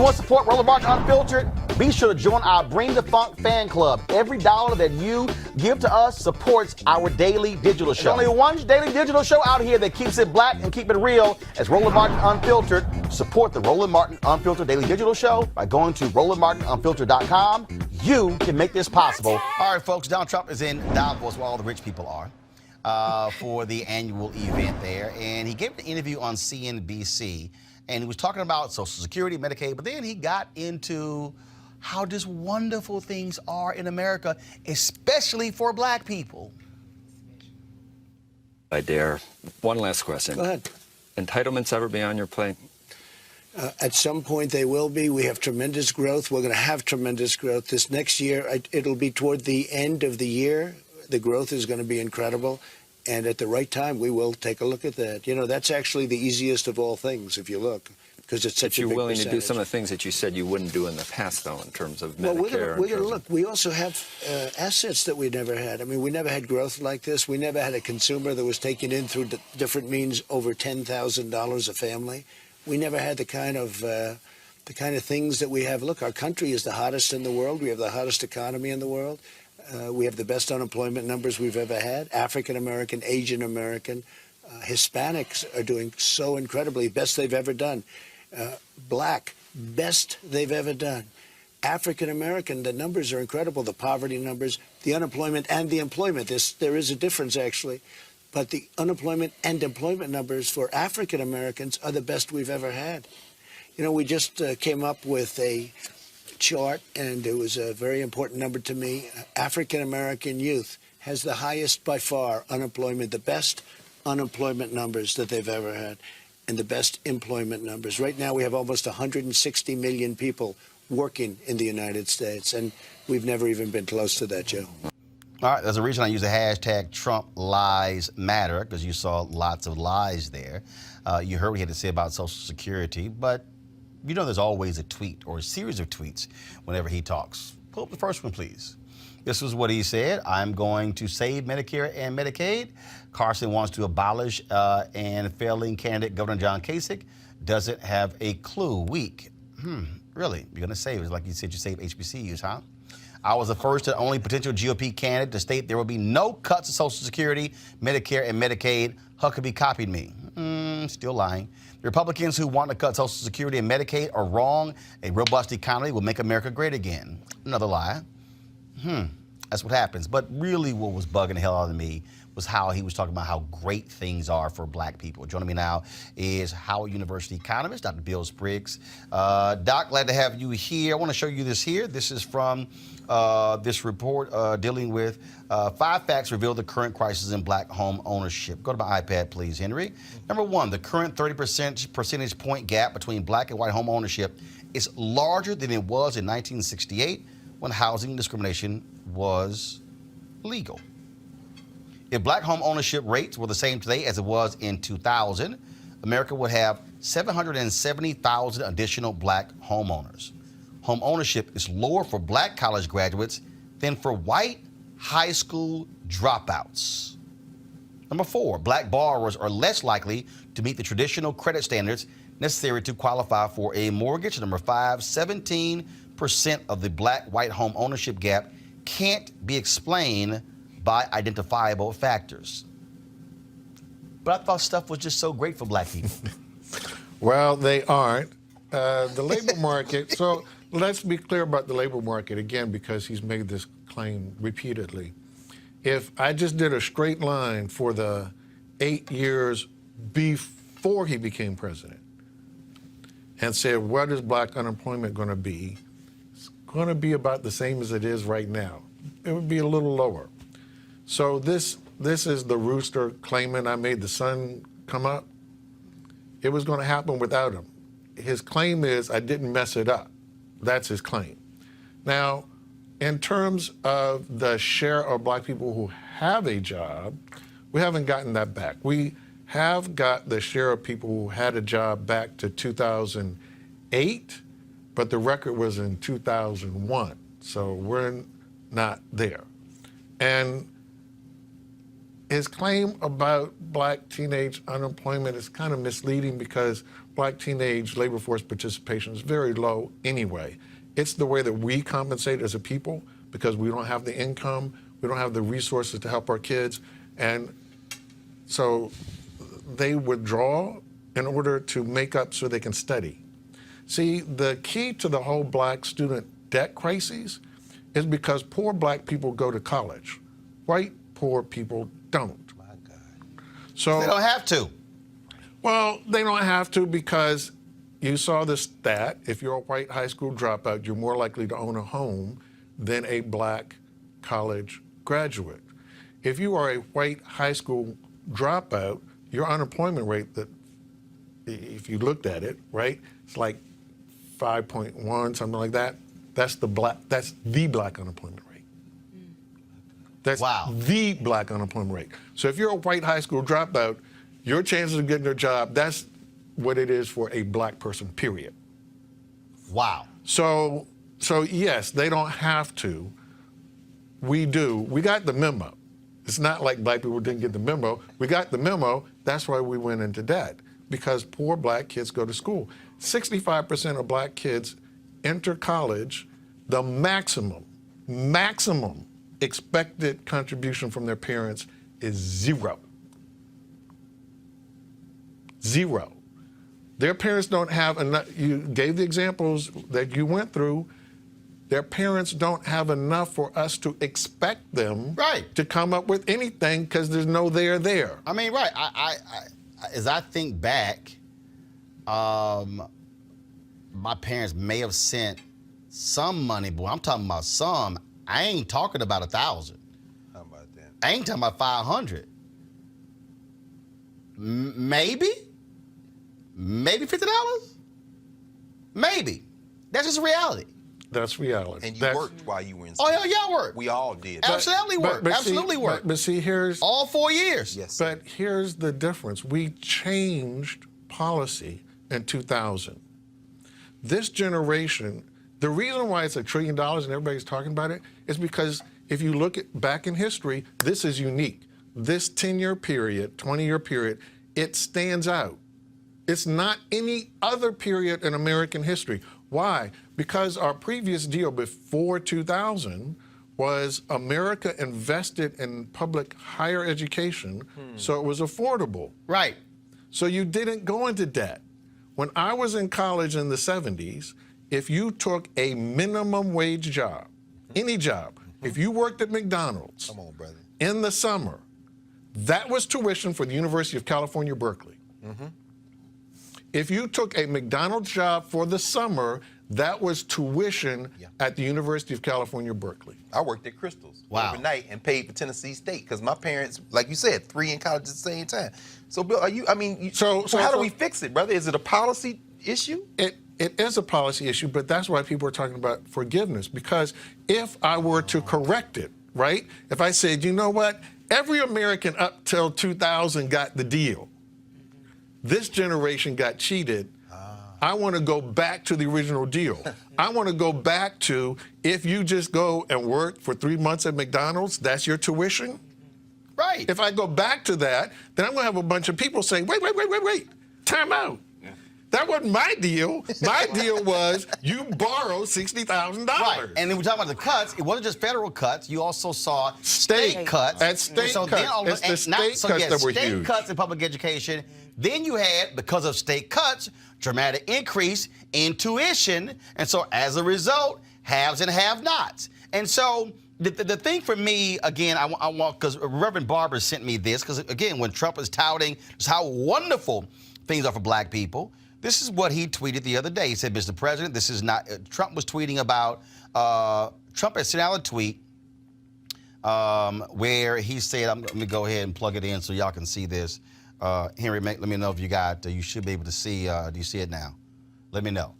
want to support Roland Martin Unfiltered? Be sure to join our Bring the Funk fan club. Every dollar that you give to us supports our daily digital show. There's only one daily digital show out here that keeps it black and keep it real. As Roland Martin Unfiltered. Support the Roland Martin Unfiltered daily digital show by going to RolandMartinUnfiltered.com. You can make this possible. All right, folks, Donald Trump is in Davos, where all the rich people are, for the annual event there. And he gave an interview on CNBC, and he was talking about Social Security, Medicaid, but then he got into how just wonderful things are in America, especially for black people. I dare. One last question. Go ahead. Entitlements ever be on your plate? At some point they will be. We have tremendous growth. We're going to have tremendous growth. This next year, it'll be toward the end of the year. The growth is going to be incredible. And at the right time, we will take a look at that. You know, that's actually the easiest of all things, if you look, because it's such a big percentage. You're willing to do some of the things that you said you wouldn't do in the past, though, in terms of Medicare? Well, we're going to look. We also have assets that we never had. I mean, we never had growth like this. We never had a consumer that was taking in through different means over $10,000 a family. We never had the kind of things that we have. Look, our country is the hottest in the world. We have the hottest economy in the world. We have the best unemployment numbers we've ever had. African American, Asian American, Hispanics are doing so incredibly, best they've ever done. Black, best they've ever done. African American, the numbers are incredible. The poverty numbers, the unemployment and the employment. There is a difference, actually. But the unemployment and employment numbers for African Americans are the best we've ever had. You know, we just came up with a chart, and it was a very important number to me. African American youth has the highest by far unemployment, the best unemployment numbers that they've ever had, and the best employment numbers. Right now we have almost 160 million people working in the United States, and we've never even been close to that, Joe. All right, there's a reason I use the hashtag Trump Lies Matter, because you saw lots of lies there. You heard what he had to say about Social Security, but you know there's always a tweet or a series of tweets whenever he talks. Pull up the first one, please. This was what he said. I'm going to save Medicare and Medicaid. Carson wants to abolish and failing candidate Governor John Kasich doesn't have a clue. Weak. Really? You're going to save? It's like you said you save HBCUs, huh? I was the first and only potential GOP candidate to state there will be no cuts to Social Security, Medicare, and Medicaid. Huckabee copied me. Still lying. The Republicans who want to cut Social Security and Medicaid are wrong. A robust economy will make America great again. Another lie. That's what happens. But really what was bugging the hell out of me was how he was talking about how great things are for black people. Joining me now is Howard University economist, Dr. Bill Spriggs. Doc, glad to have you here. I want to show you this here. This is from this report dealing with 5 facts reveal the current crisis in black home ownership. Go to my iPad, please, Henry. Number 1, the current 30% percentage point gap between black and white home ownership is larger than it was in 1968 when housing discrimination was legal. If black home ownership rates were the same today as it was in 2000, America would have 770,000 additional black homeowners. Home ownership is lower for black college graduates than for white high school dropouts. Number 4, black borrowers are less likely to meet the traditional credit standards necessary to qualify for a mortgage. Number 5, 17% of the black-white home ownership gap can't be explained by identifiable factors. But I thought stuff was just so great for black people. Well, they aren't. The labor market, so let's be clear about the labor market again, because he's made this claim repeatedly. If I just did a straight line for the 8 years before he became president and said, what is black unemployment going to be? It's going to be about the same as it is right now. It would be a little lower. So this is the rooster claiming I made the sun come up. It was going to happen without him. His claim is I didn't mess it up. That's his claim. Now, in terms of the share of black people who have a job, we haven't gotten that back. We have got the share of people who had a job back to 2008, but the record was in 2001. So we're not there. And his claim about black teenage unemployment is kind of misleading because black teenage labor force participation is very low anyway. It's the way that we compensate as a people because we don't have the income, we don't have the resources to help our kids, and so they withdraw in order to make up so they can study. See, the key to the whole black student debt crisis is because poor black people go to college. White poor people don't. My God. So They don't have to. Well, they don't have to because you saw the stat. If you're a white high school dropout, you're more likely to own a home than a black college graduate. If you are a white high school dropout, your unemployment rate, that if you looked at it, right, it's like 5.1, something like that. That's the black unemployment rate. That's the black unemployment rate. So if you're a white high school dropout, your chances of getting a job, that's what it is for a black person, period. Wow. So yes, they don't have to. We do. We got the memo. It's not like black people didn't get the memo. We got the memo. That's why we went into debt, because poor black kids go to school. 65% of black kids enter college. The maximum expected contribution from their parents is 0. 0. Their parents don't have enough. You gave the examples that you went through. Their parents don't have enough for us to expect them to come up with anything because there's no there there. I mean, right. I as I think back, my parents may have sent some money, but I'm talking about some. I ain't talking about 1,000. How about that? I ain't talking about 500. Maybe $50. Maybe. That's just reality. That's reality. And you worked while you were in school. Oh, yeah, I worked. We all did. Absolutely worked. Absolutely worked. But see, here's all 4 years. Yes. But here's the difference. We changed policy in 2000. This generation, the reason why it's $1 trillion and everybody's talking about it is because if you look back in history, this is unique. This 10-year period, 20-year period, it stands out. It's not any other period in American history. Why? Because our previous deal before 2000 was America invested in public higher education, so it was affordable. Right. So you didn't go into debt. When I was in college in the 70s, if you took a minimum wage job, any job, If you worked at McDonald's Come on, brother. in the summer, that was tuition for the University of California, Berkeley. If you took a McDonald's job for the summer, that was tuition at the University of California, Berkeley. I worked at Crystal's Wow. overnight and paid for Tennessee State because my parents, like you said, 3 in college at the same time. So, Bill, are you? I mean, so how do we fix it, brother? Is it a policy issue? It is a policy issue, but that's why people are talking about forgiveness. Because if I were to correct it, right? If I said, you know what? Every American up till 2000 got the deal. This generation got cheated. I want to go back to the original deal. I want to go back to if you just go and work for 3 months at McDonald's, that's your tuition. Right. If I go back to that, then I'm going to have a bunch of people say, wait, time out. That wasn't my deal. My deal was you borrowed $60,000. Right. And then we talk about the cuts. It wasn't just federal cuts. You also saw state cuts. At state So cuts. then all- It's the and state so cuts you had that were state huge. cuts in public education. Then you had, because of state cuts, dramatic increase in tuition. And so as a result, haves and have-nots. And so the thing for me, again, I want, because Reverend Barber sent me this, because again, when Trump is touting just how wonderful things are for black people, this is what he tweeted the other day. He said, Mr. President, this is not, Trump was tweeting about, Trump had sent out a tweet where he said, let me go ahead and plug it in so y'all can see this. Henry, let me know if you got, you should be able to see, do you see it now? Let me know.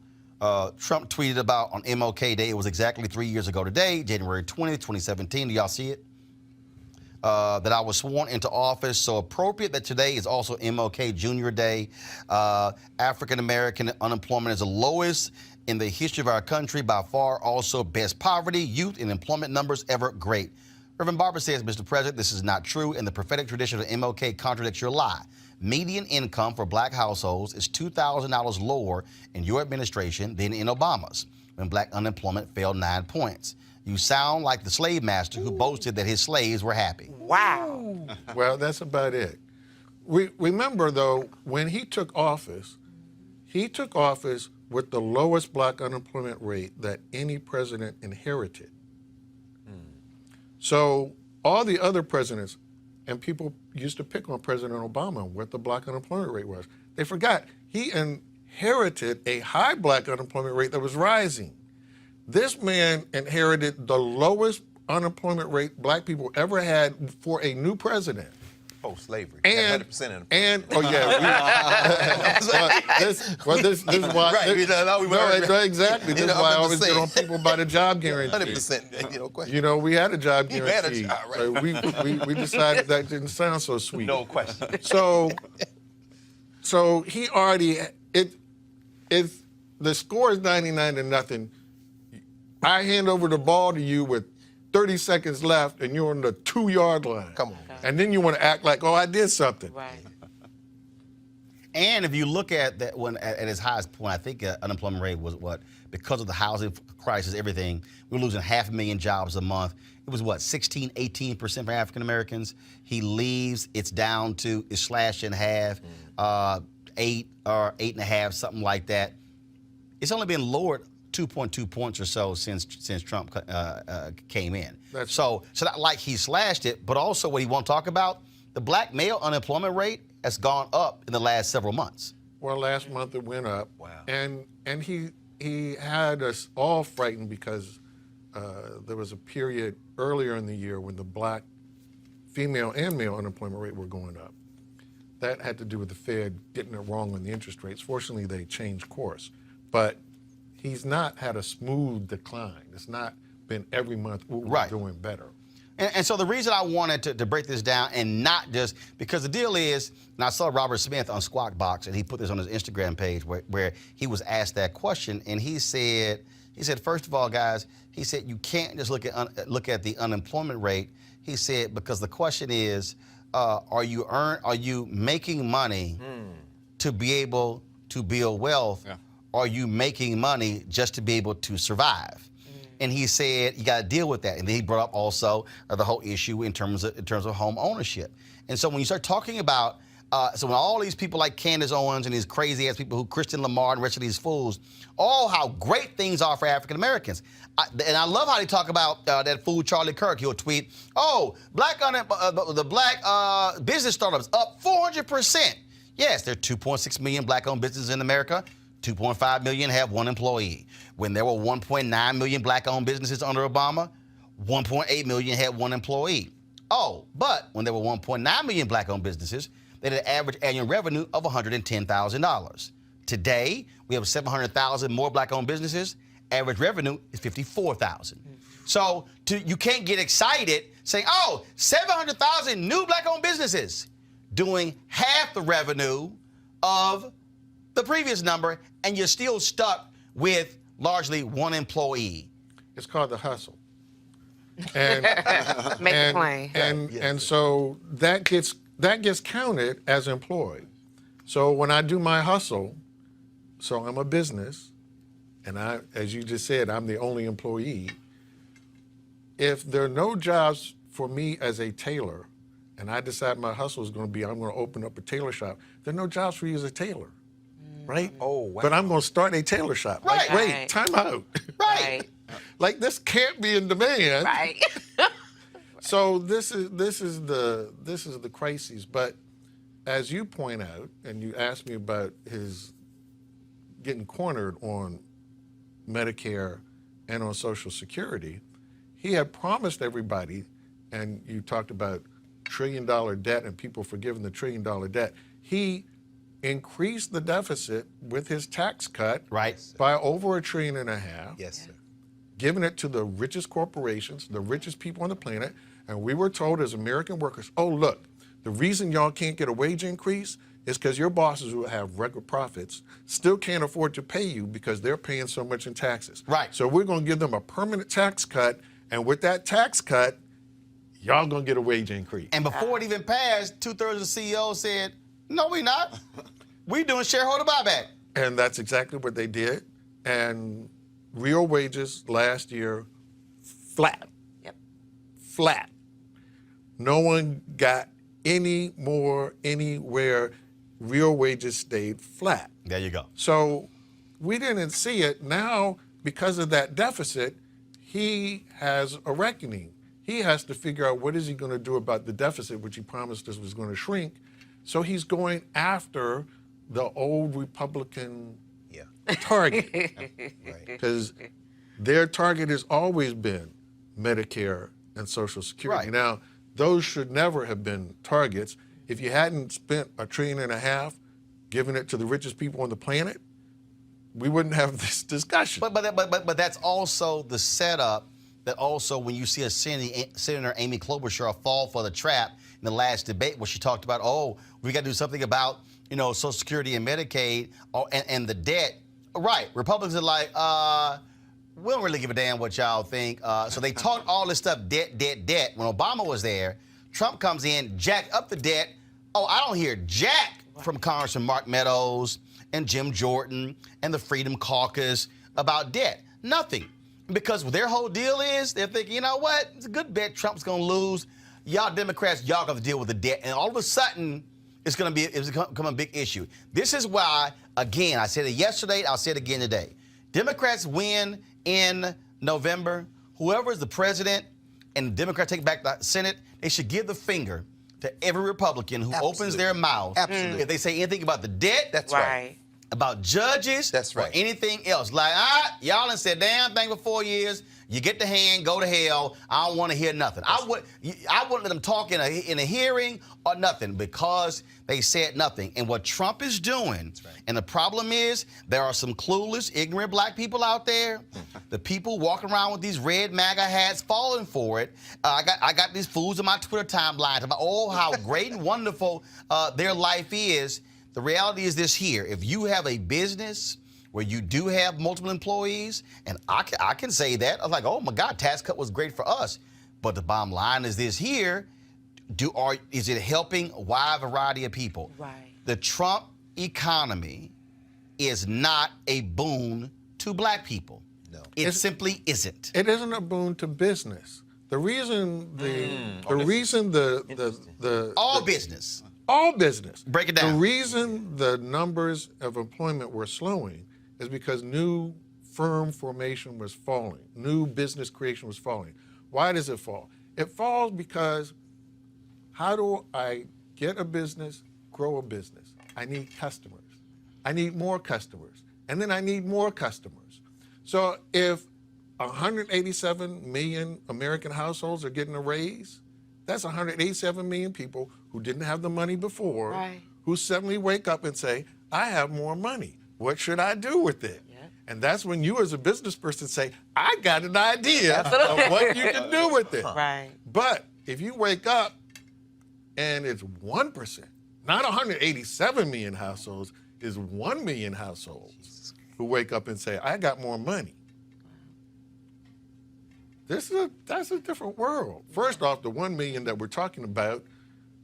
Trump tweeted about on MLK Day, it was exactly 3 years ago today, January 20th, 2017. Do y'all see it? That I was sworn into office, so appropriate that today is also MLK Jr. Day. African American unemployment is the lowest in the history of our country, by far also best poverty, youth, and employment numbers ever great. Reverend Barber says, Mr. President, this is not true, and the prophetic tradition of MLK contradicts your lie. Median income for black households is $2,000 lower in your administration than in Obama's, when black unemployment fell 9 points. You sound like the slave master who boasted that his slaves were happy. Wow. Well, that's about it. Remember, though, when he took office with the lowest black unemployment rate that any president inherited. So all the other presidents, and people used to pick on President Obama what the black unemployment rate was. They forgot he inherited a high black unemployment rate that was rising. This man inherited the lowest unemployment rate black people ever had for a new president. Post-slavery. And 100% of this is why. Right, Exactly. This is why I always get on people by the job guarantee. 100%. Question. You know, we had a job You had a guarantee. job, right. So we decided that didn't sound so sweet. No question. So he already the score is 99-0. I hand over the ball to you with 30 seconds left, and you're on the 2-yard line. Come on. And then you want to act like, oh, I did something. Right. And if you look at that, when at its highest point, I think unemployment rate was what, because of the housing crisis, everything, we were losing 500,000 jobs a month. It was what, 16, 18% for African Americans. He leaves, it's slashed in half, 8 or 8.5, something like that. It's only been lowered 2.2 points or so since Trump came in. So not like he slashed it, but also what he won't talk about, the black male unemployment rate has gone up in the last several months. Well, last month it went up. Wow. And he had us all frightened because there was a period earlier in the year when the black female and male unemployment rate were going up. That had to do with the Fed getting it wrong on the interest rates. Fortunately, they changed course. But he's not had a smooth decline. It's not been every month, we're doing better. And so the reason I wanted to break this down, and not just because the deal is, and I saw Robert Smith on Squawk Box, and he put this on his Instagram page where he was asked that question, and he said, first of all, guys, he said you can't just look at the unemployment rate. He said because the question is, are you making money to be able to build wealth? Yeah. Are you making money just to be able to survive? And he said you got to deal with that. And then he brought up also the whole issue in terms of home ownership. And so when you start talking about So when all these people like Candace Owens and these crazy ass people who Christian Lamar and the rest of these fools, all how great things are for African Americans. And I love how they talk about that fool Charlie Kirk. He'll tweet, "Oh, the black business startups up 400%." Yes, there are 2.6 million black-owned businesses in America. 2.5 million have one employee. When there were 1.9 million black-owned businesses under Obama, 1.8 million had one employee. Oh, but when there were 1.9 million black-owned businesses, they had an average annual revenue of $110,000. Today, we have 700,000 more black-owned businesses. Average revenue is $54,000. So you can't get excited saying, "Oh, 700,000 new black-owned businesses," doing half the revenue of the previous number, and you're still stuck with largely one employee. It's called the hustle. And Make it plain. And so that gets counted as employed. So when I do my hustle, so I'm a business, and as you just said, I'm the only employee. If there are no jobs for me as a tailor, and I decide my hustle is going to be I'm going to open up a tailor shop, there are no jobs for you as a tailor, right? Oh, wow. But I'm going to start a tailor shop. Right. Like, wait, Right. time out. Right. Like, this can't be in demand. Right. So this is the crisis. But as you point out, and you asked me about his getting cornered on Medicare and on Social Security, he had promised everybody, and you talked about $1 trillion debt and people forgiving the $1 trillion debt. He increased the deficit with his tax cut Right. by over $1.5 trillion. Yes, sir. Giving it to the richest corporations, the richest people on the planet, and we were told as American workers, "Oh, look, the reason y'all can't get a wage increase is because your bosses who have record profits still can't afford to pay you because they're paying so much in taxes. Right. So we're going to give them a permanent tax cut, and with that tax cut, y'all going to get a wage increase." And before it even passed, 2/3 of the CEOs said, "No, we not. We doing shareholder buyback." And that's exactly what they did. And real wages last year, flat. Yep. Flat. No one got any more anywhere. Real wages stayed flat. There you go. So we didn't see it. Now, because of that deficit, he has a reckoning. He has to figure out what is he going to do about the deficit, which he promised us was going to shrink. So he's going after the old Republican target. Right. Because their target has always been Medicare and Social Security. Right. Now, those should never have been targets. If you hadn't spent $1.5 trillion giving it to the richest people on the planet, we wouldn't have this discussion. But that's also the setup that also when you see a Senator Amy Klobuchar fall for the trap in the last debate where she talked about, "Oh, we got to do something about, Social Security and Medicaid and the debt." Right. Republicans are like, we don't really give a damn what y'all think. So they talked all this stuff, debt. When Obama was there, Trump comes in, jacked up the debt. Oh, I don't hear jack from Congressman Mark Meadows and Jim Jordan and the Freedom Caucus about debt. Nothing. Because their whole deal is they're thinking, you know what? It's a good bet Trump's going to lose. Y'all Democrats, y'all got to deal with the debt. And all of a sudden, it's going to become a big issue. This is why, again, I said it yesterday, I'll say it again today. Democrats win in November. Whoever is the president and the Democrats take back the Senate, they should give the finger to every Republican who opens their mouth. Absolutely. If they say anything about the debt, That's right. about judges, That's right. or anything else. Like, y'all done said damn thing for 4 years. You get the hand, go to hell. I don't want to hear nothing. I wouldn't let them talk in a hearing or nothing because they said nothing. And what Trump is doing, and the problem is there are some clueless, ignorant black people out there. The people walking around with these red MAGA hats falling for it. I got these fools in my Twitter timeline about, how great and wonderful their life is. The reality is this here. If you have a business where you do have multiple employees, and I can say that, I was like, oh my God, tax cut was great for us. But the bottom line is this here, is it helping a wide variety of people? Right. The Trump economy is not a boon to black people. No. It simply isn't. It isn't a boon to business. The reason All business. All business. Break it down. The reason the numbers of employment were slowing is because new firm formation was falling. New business creation was falling. Why does it fall? It falls because how do I get a business, grow a business? I need customers. I need more customers. And then I need more customers. So if 187 million American households are getting a raise, that's 187 million people who didn't have the money before, Right. who suddenly wake up and say, I have more money. What should I do with it? Yeah. And that's when you as a business person say, I got an idea Absolutely. of what you can do with it. Right. But if you wake up and it's 1%, not 187 million households, is 1 million households who wake up and say, I got more money. That's a different world. First off, the 1 million that we're talking about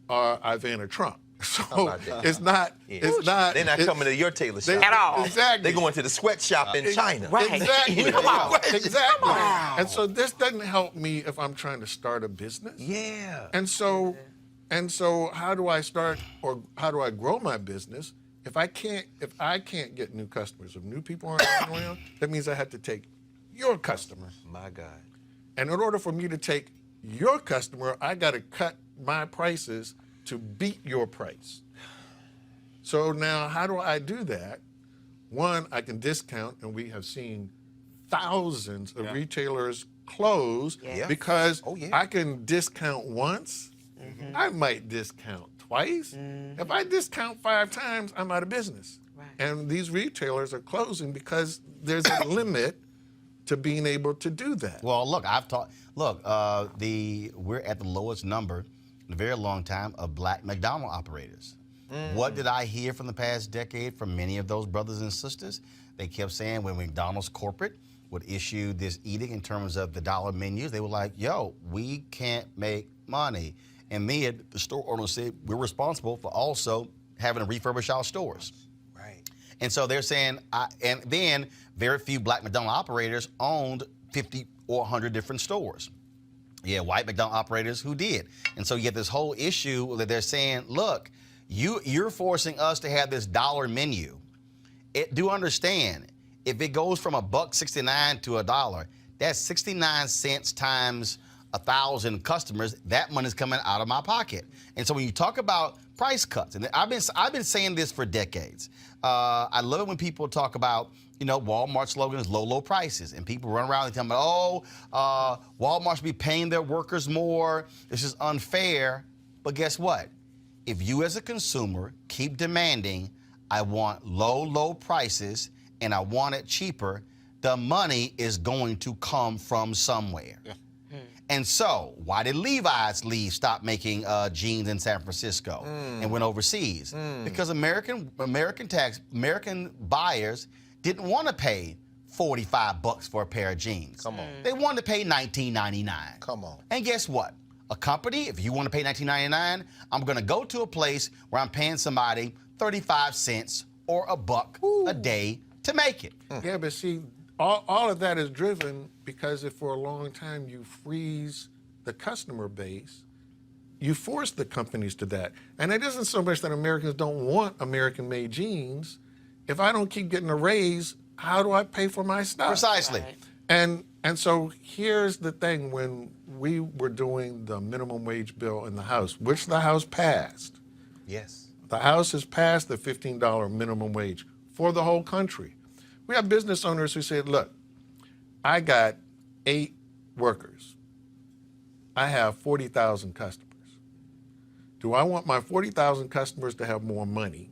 are Ivana Trump. So it's not. It's not. They're not coming to your tailor shop At all. Exactly. They're going to the sweatshop in China. Right. Exactly. Come on. Exactly. on. And so this doesn't help me if I'm trying to start a business. Yeah. And so how do I start or how do I grow my business if I can't get new customers? If new people aren't coming around, that means I have to take your customer. My God. And in order for me to take your customer, I got to cut my prices to beat your price. So now how do I do that? One, I can discount, and we have seen thousands of retailers close Yeah. because Oh, yeah. I can discount once, I might discount twice. If I discount 5 times, I'm out of business. Right. And these retailers are closing because there's a limit to being able to do that. Well, look, we're at the lowest number in a very long time of black McDonald's operators. What did I hear from the past decade from many of those brothers and sisters? They kept saying when McDonald's corporate would issue this edict in terms of the dollar menus, they were like, yo, we can't make money. And then the store owner said, we're responsible for also having to refurbish our stores. Right. And so they're saying, and then very few black McDonald's operators owned 50 or 100 different stores. Yeah, white McDonald's operators who did. And so you get this whole issue that they're saying, look, you're forcing us to have this dollar menu. Do understand, if it goes from $1.69 to $1, that's 69 cents times 1,000 customers. That money's coming out of my pocket. And so when you talk about price cuts, and I've been saying this for decades. I love it when people talk about, Walmart's slogan is low, low prices. And people run around and tell me, Walmart should be paying their workers more. This is unfair. But guess what? If you as a consumer keep demanding, I want low, low prices and I want it cheaper, the money is going to come from somewhere. Yeah. And so, why did Levi's stop making jeans in San Francisco and went overseas? Because American buyers didn't want to pay $45 for a pair of jeans. Come on. They wanted to pay $19.99. Come on. And guess what? A company, if you want to pay $19.99, I'm going to go to a place where I'm paying somebody 35 cents or $1 a day to make it. Yeah, but see, all of that is driven because if for a long time you freeze the customer base, you force the companies to that. And it isn't so much that Americans don't want American-made jeans. If I don't keep getting a raise, how do I pay for my stuff? Precisely. Right. And so here's the thing, when we were doing the minimum wage bill in the House, which the House passed. Yes. The House has passed the $15 minimum wage for the whole country. We have business owners who said, look, I got 8 workers. I have 40,000 customers. Do I want my 40,000 customers to have more money?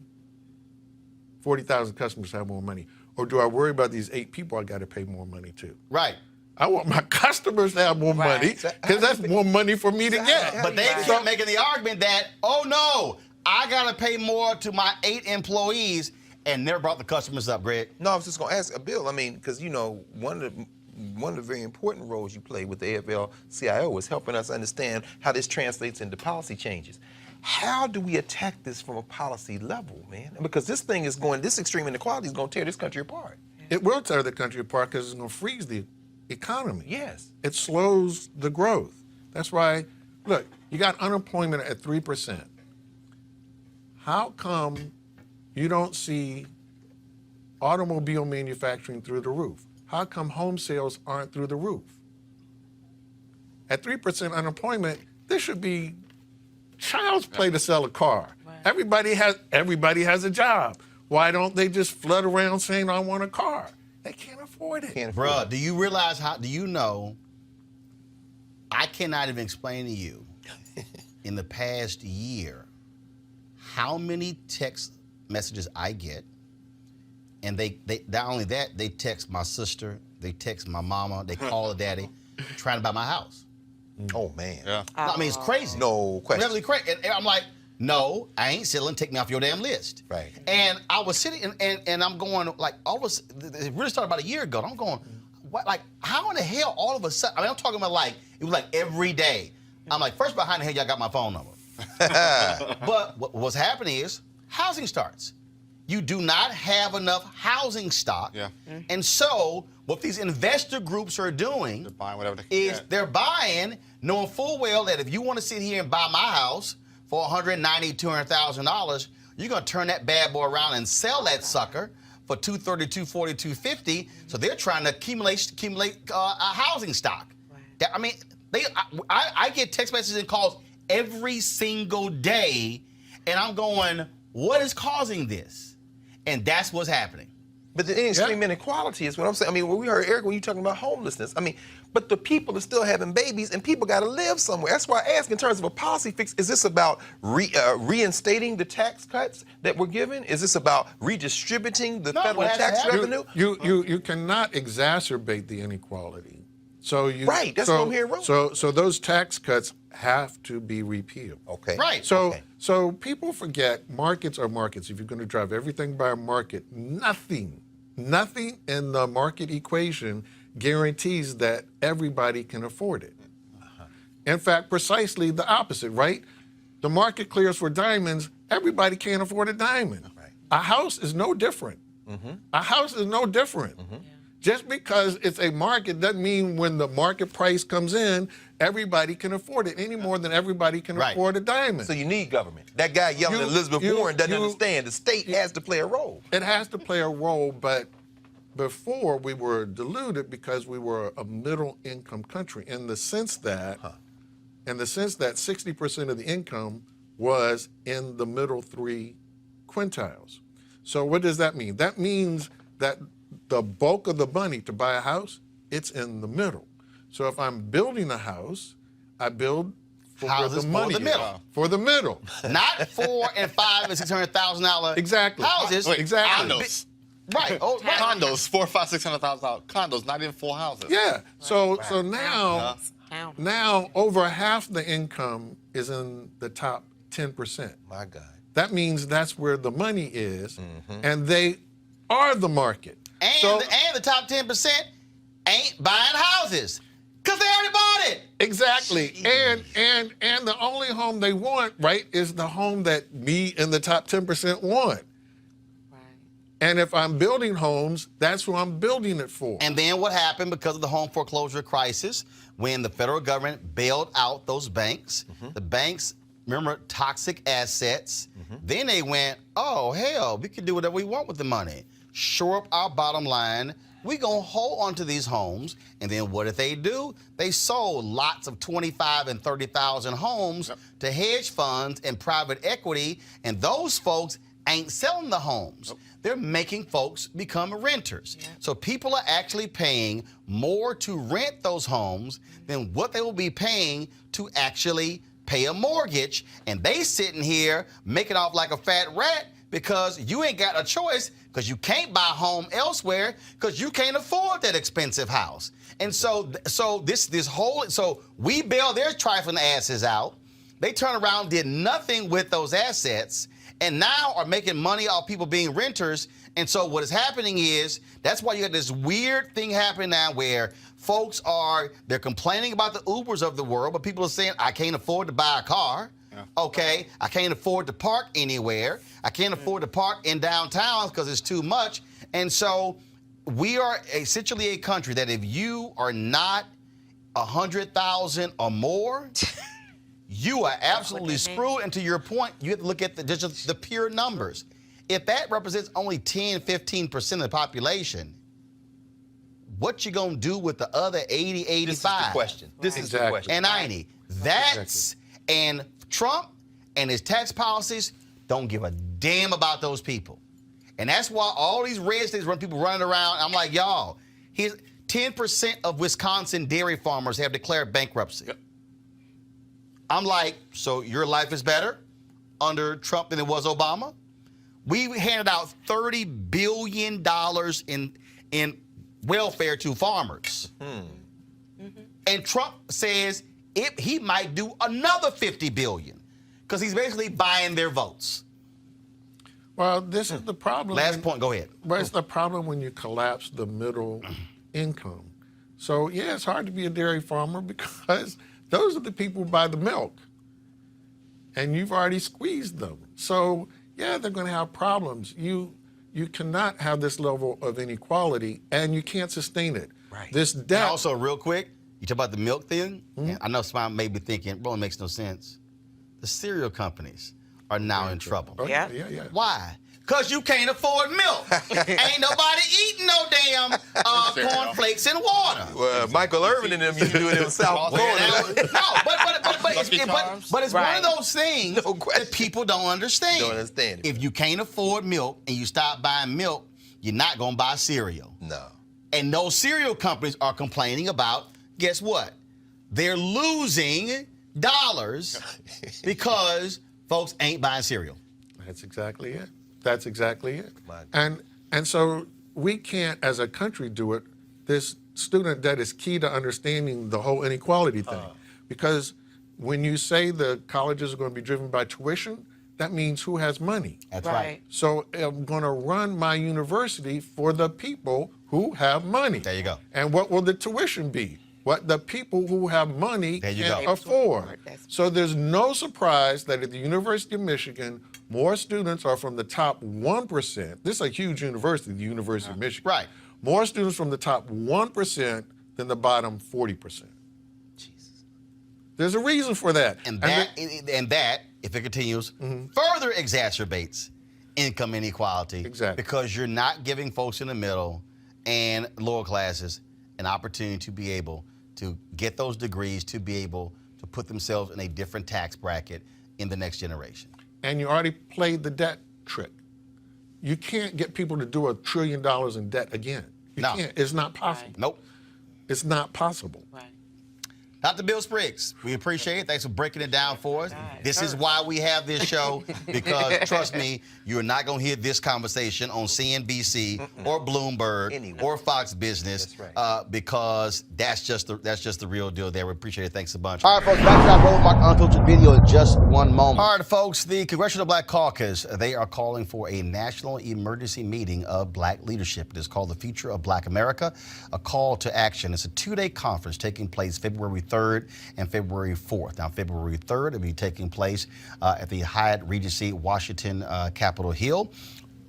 40,000 customers to have more money. Or do I worry about these 8 people I got to pay more money to? Right. I want my customers to have more money because that's more money for me to get. But they kept making the argument that, oh no, I got to pay more to my 8 employees, and never brought the customers up, Greg. No, I was just going to ask Bill. I mean, because one of the very important roles you play with the AFL-CIO is helping us understand how this translates into policy changes. How do we attack this from a policy level, man? Because this extreme inequality is going to tear this country apart. It will tear the country apart because it's going to freeze the economy. Yes. It slows the growth. That's why, look, you got unemployment at 3%. how come you don't see automobile manufacturing through the roof? How come home sales aren't through the roof? At 3% unemployment, this should be child's play to sell a car. Everybody has a job. Why don't they just flood around saying, I want a car? They can't afford it. Bruh, do you realize do you know, I cannot even explain to you in the past year how many text messages I get, and they not only that, they text my sister, they text my mama, they call her daddy, trying to buy my house. Oh, man. Yeah. I mean, it's crazy. No question. Really crazy. And I'm like, no, I ain't selling. Take me off your damn list. Right. And I was sitting and I'm going like, it really started about a year ago. And I'm going, what? Like, how in the hell all of a sudden? I mean, I'm talking about like it was like every day. I'm like, first, behind the hell y'all got my phone number? But what's happening is housing starts. You do not have enough housing stock. Yeah. And so what these investor groups are doing They're buying whatever they can is get. they're buying, knowing full well that if you want to sit here and buy my house for $190,000, $200,000, you're going to turn that bad boy around and sell that sucker for $230,000, $240,000, $250,000. So they're trying to accumulate a housing stock. Right. I mean, I get text messages and calls every single day, and I'm going, what is causing this? And that's what's happening. But the extreme inequality is what I'm saying. I mean, when we heard Eric when you talking about homelessness, I mean, but the people are still having babies and people got to live somewhere. That's why I ask in terms of a policy fix, is this about reinstating the tax cuts that were given? Is this about redistributing the federal tax revenue? You cannot exacerbate the inequality. Right, that's what I'm hearing wrong. So those tax cuts have to be repealed. Okay. Right. So people forget markets are markets. If you're going to drive everything by a market, nothing in the market equation guarantees that everybody can afford it. In fact, precisely the opposite, right? The market clears for diamonds, everybody can't afford a diamond. Right. A house is no different. A house is no different. Just because it's a market doesn't mean when the market price comes in, everybody can afford it any more than everybody can afford a diamond. So you need government. That guy yelling at Elizabeth Warren doesn't understand. The state has to play a role. It has to play a role, but before we were deluded because we were a middle-income country in the sense that 60% of the income was in the middle three quintiles. So what does that mean? That means that the bulk of the money to buy a house, it's in the middle. So if I'm building a house, I build for Houses the money for the middle. For the middle. Not $400,000 and $500,000 and $600,000 Exactly. houses. Wait, Exactly. Condos. Right. Oh, right. Condos, $400,000, $500,000, $600,000 condos, not even full houses. Yeah. So now Count. now over half the income is in the top 10%. My God. That means that's where the money is, and they are the market. And the top 10% ain't buying houses because they already bought it. Exactly. And the only home they want, right, is the home that me and the top 10% want. Right. And if I'm building homes, that's who I'm building it for. And then what happened because of the home foreclosure crisis when the federal government bailed out those banks, the banks, remember, toxic assets. Then they went, oh, hell, we can do whatever we want with the money. Shore up our bottom line. We gonna hold on to these homes, and then what did they do? They sold lots of 25 and 30,000 homes to hedge funds and private equity, and those folks ain't selling the homes. They're making folks become renters. So people are actually paying more to rent those homes than what they will be paying to actually pay a mortgage, and they sitting here making off like a fat rat because you ain't got a choice because you can't buy a home elsewhere because you can't afford that expensive house. And so we bailed their trifling asses out. They turned around, did nothing with those assets, and now are making money off people being renters. And so what is happening is, that's why you got this weird thing happening now where folks they're complaining about the Ubers of the world, but people are saying, I can't afford to buy a car. Okay, I can't afford to park anywhere. I can't afford to park in downtown because it's too much. And so we are essentially a country that if you are not 100,000 or more, you are absolutely screwed. And to your point, you have to look at just the pure numbers. If that represents only 10, 15% of the population, what you gonna do with the other 80, 85? This is the question. This is the question. And 90. That's, and Trump and his tax policies don't give a damn about those people. And that's why all these red states run people running around. I'm like, y'all, 10% of Wisconsin dairy farmers have declared bankruptcy. Yep. I'm like, so your life is better under Trump than it was Obama? We handed out $30 billion in welfare to farmers. And Trump says he might do another $50 billion because he's basically buying their votes. Well, this is the problem. Last point, go ahead. Well, it's the problem when you collapse the middle income. So, yeah, it's hard to be a dairy farmer because those are the people who buy the milk. And you've already squeezed them. So, yeah, they're going to have problems. You cannot have this level of inequality, and you can't sustain it. Right. This And debt. also, real quick, you talk about the milk thing. And I know somebody may be thinking, well, it makes no sense. The cereal companies are now in trouble. Oh, Yeah. yeah. Why? Because you can't afford milk. Ain't nobody eating no damn cornflakes and water. Well, Michael Irvin and them used to do it in South Florida. But it's one of those things No question. that people don't understand. Don't understand it. If you can't afford milk and you stop buying milk, you're not going to buy cereal. No. And those cereal companies are complaining about, guess what? They're losing dollars because folks ain't buying cereal. That's exactly it. That's exactly it. My And so we can't, as a country, do it. This student debt is key to understanding the whole inequality thing. Because when you say the colleges are going to be driven by tuition, that means who has money. That's right. So I'm going to run my university for the people who have money. There you go. And what will the tuition be? What the people who have money There you can go. afford. That's- So there's no surprise that at the University of Michigan, more students are from the top 1%. This is a huge university, the University of Michigan. Right. More students from the top 1% than the bottom 40%. There's a reason for that. And that, if it continues, further exacerbates income inequality. Exactly. Because you're not giving folks in the middle and lower classes an opportunity to be able to get those degrees, to be able to put themselves in a different tax bracket in the next generation. And you already played the debt trick. You can't get people to do $1 trillion in debt again. You No. can't. It's not possible. Nope. It's not possible. Right. Dr. Bill Spriggs, we appreciate it. Thanks for breaking it down for us. This is why we have this show, because trust me, you're not going to hear this conversation on CNBC or Bloomberg Anyway. or Fox Business, That's right. because that's just the real deal there. We appreciate it. Thanks a bunch. All right, folks, back to our Roland Martin Unfiltered video in just one moment. All right, folks, the Congressional Black Caucus, they are calling for a national emergency meeting of black leadership. It is called the Future of Black America, a call to action. It's a two-day conference taking place February 3rd and February 4th. Now, February 3rd will be taking place at the Hyatt Regency Washington Capitol Hill.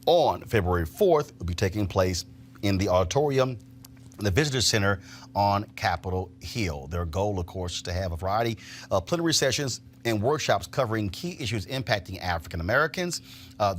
On February 4th, it will be taking place in the auditorium in the Visitor Center on Capitol Hill. Their goal, of course, is to have a variety of plenary sessions and workshops covering key issues impacting African Americans.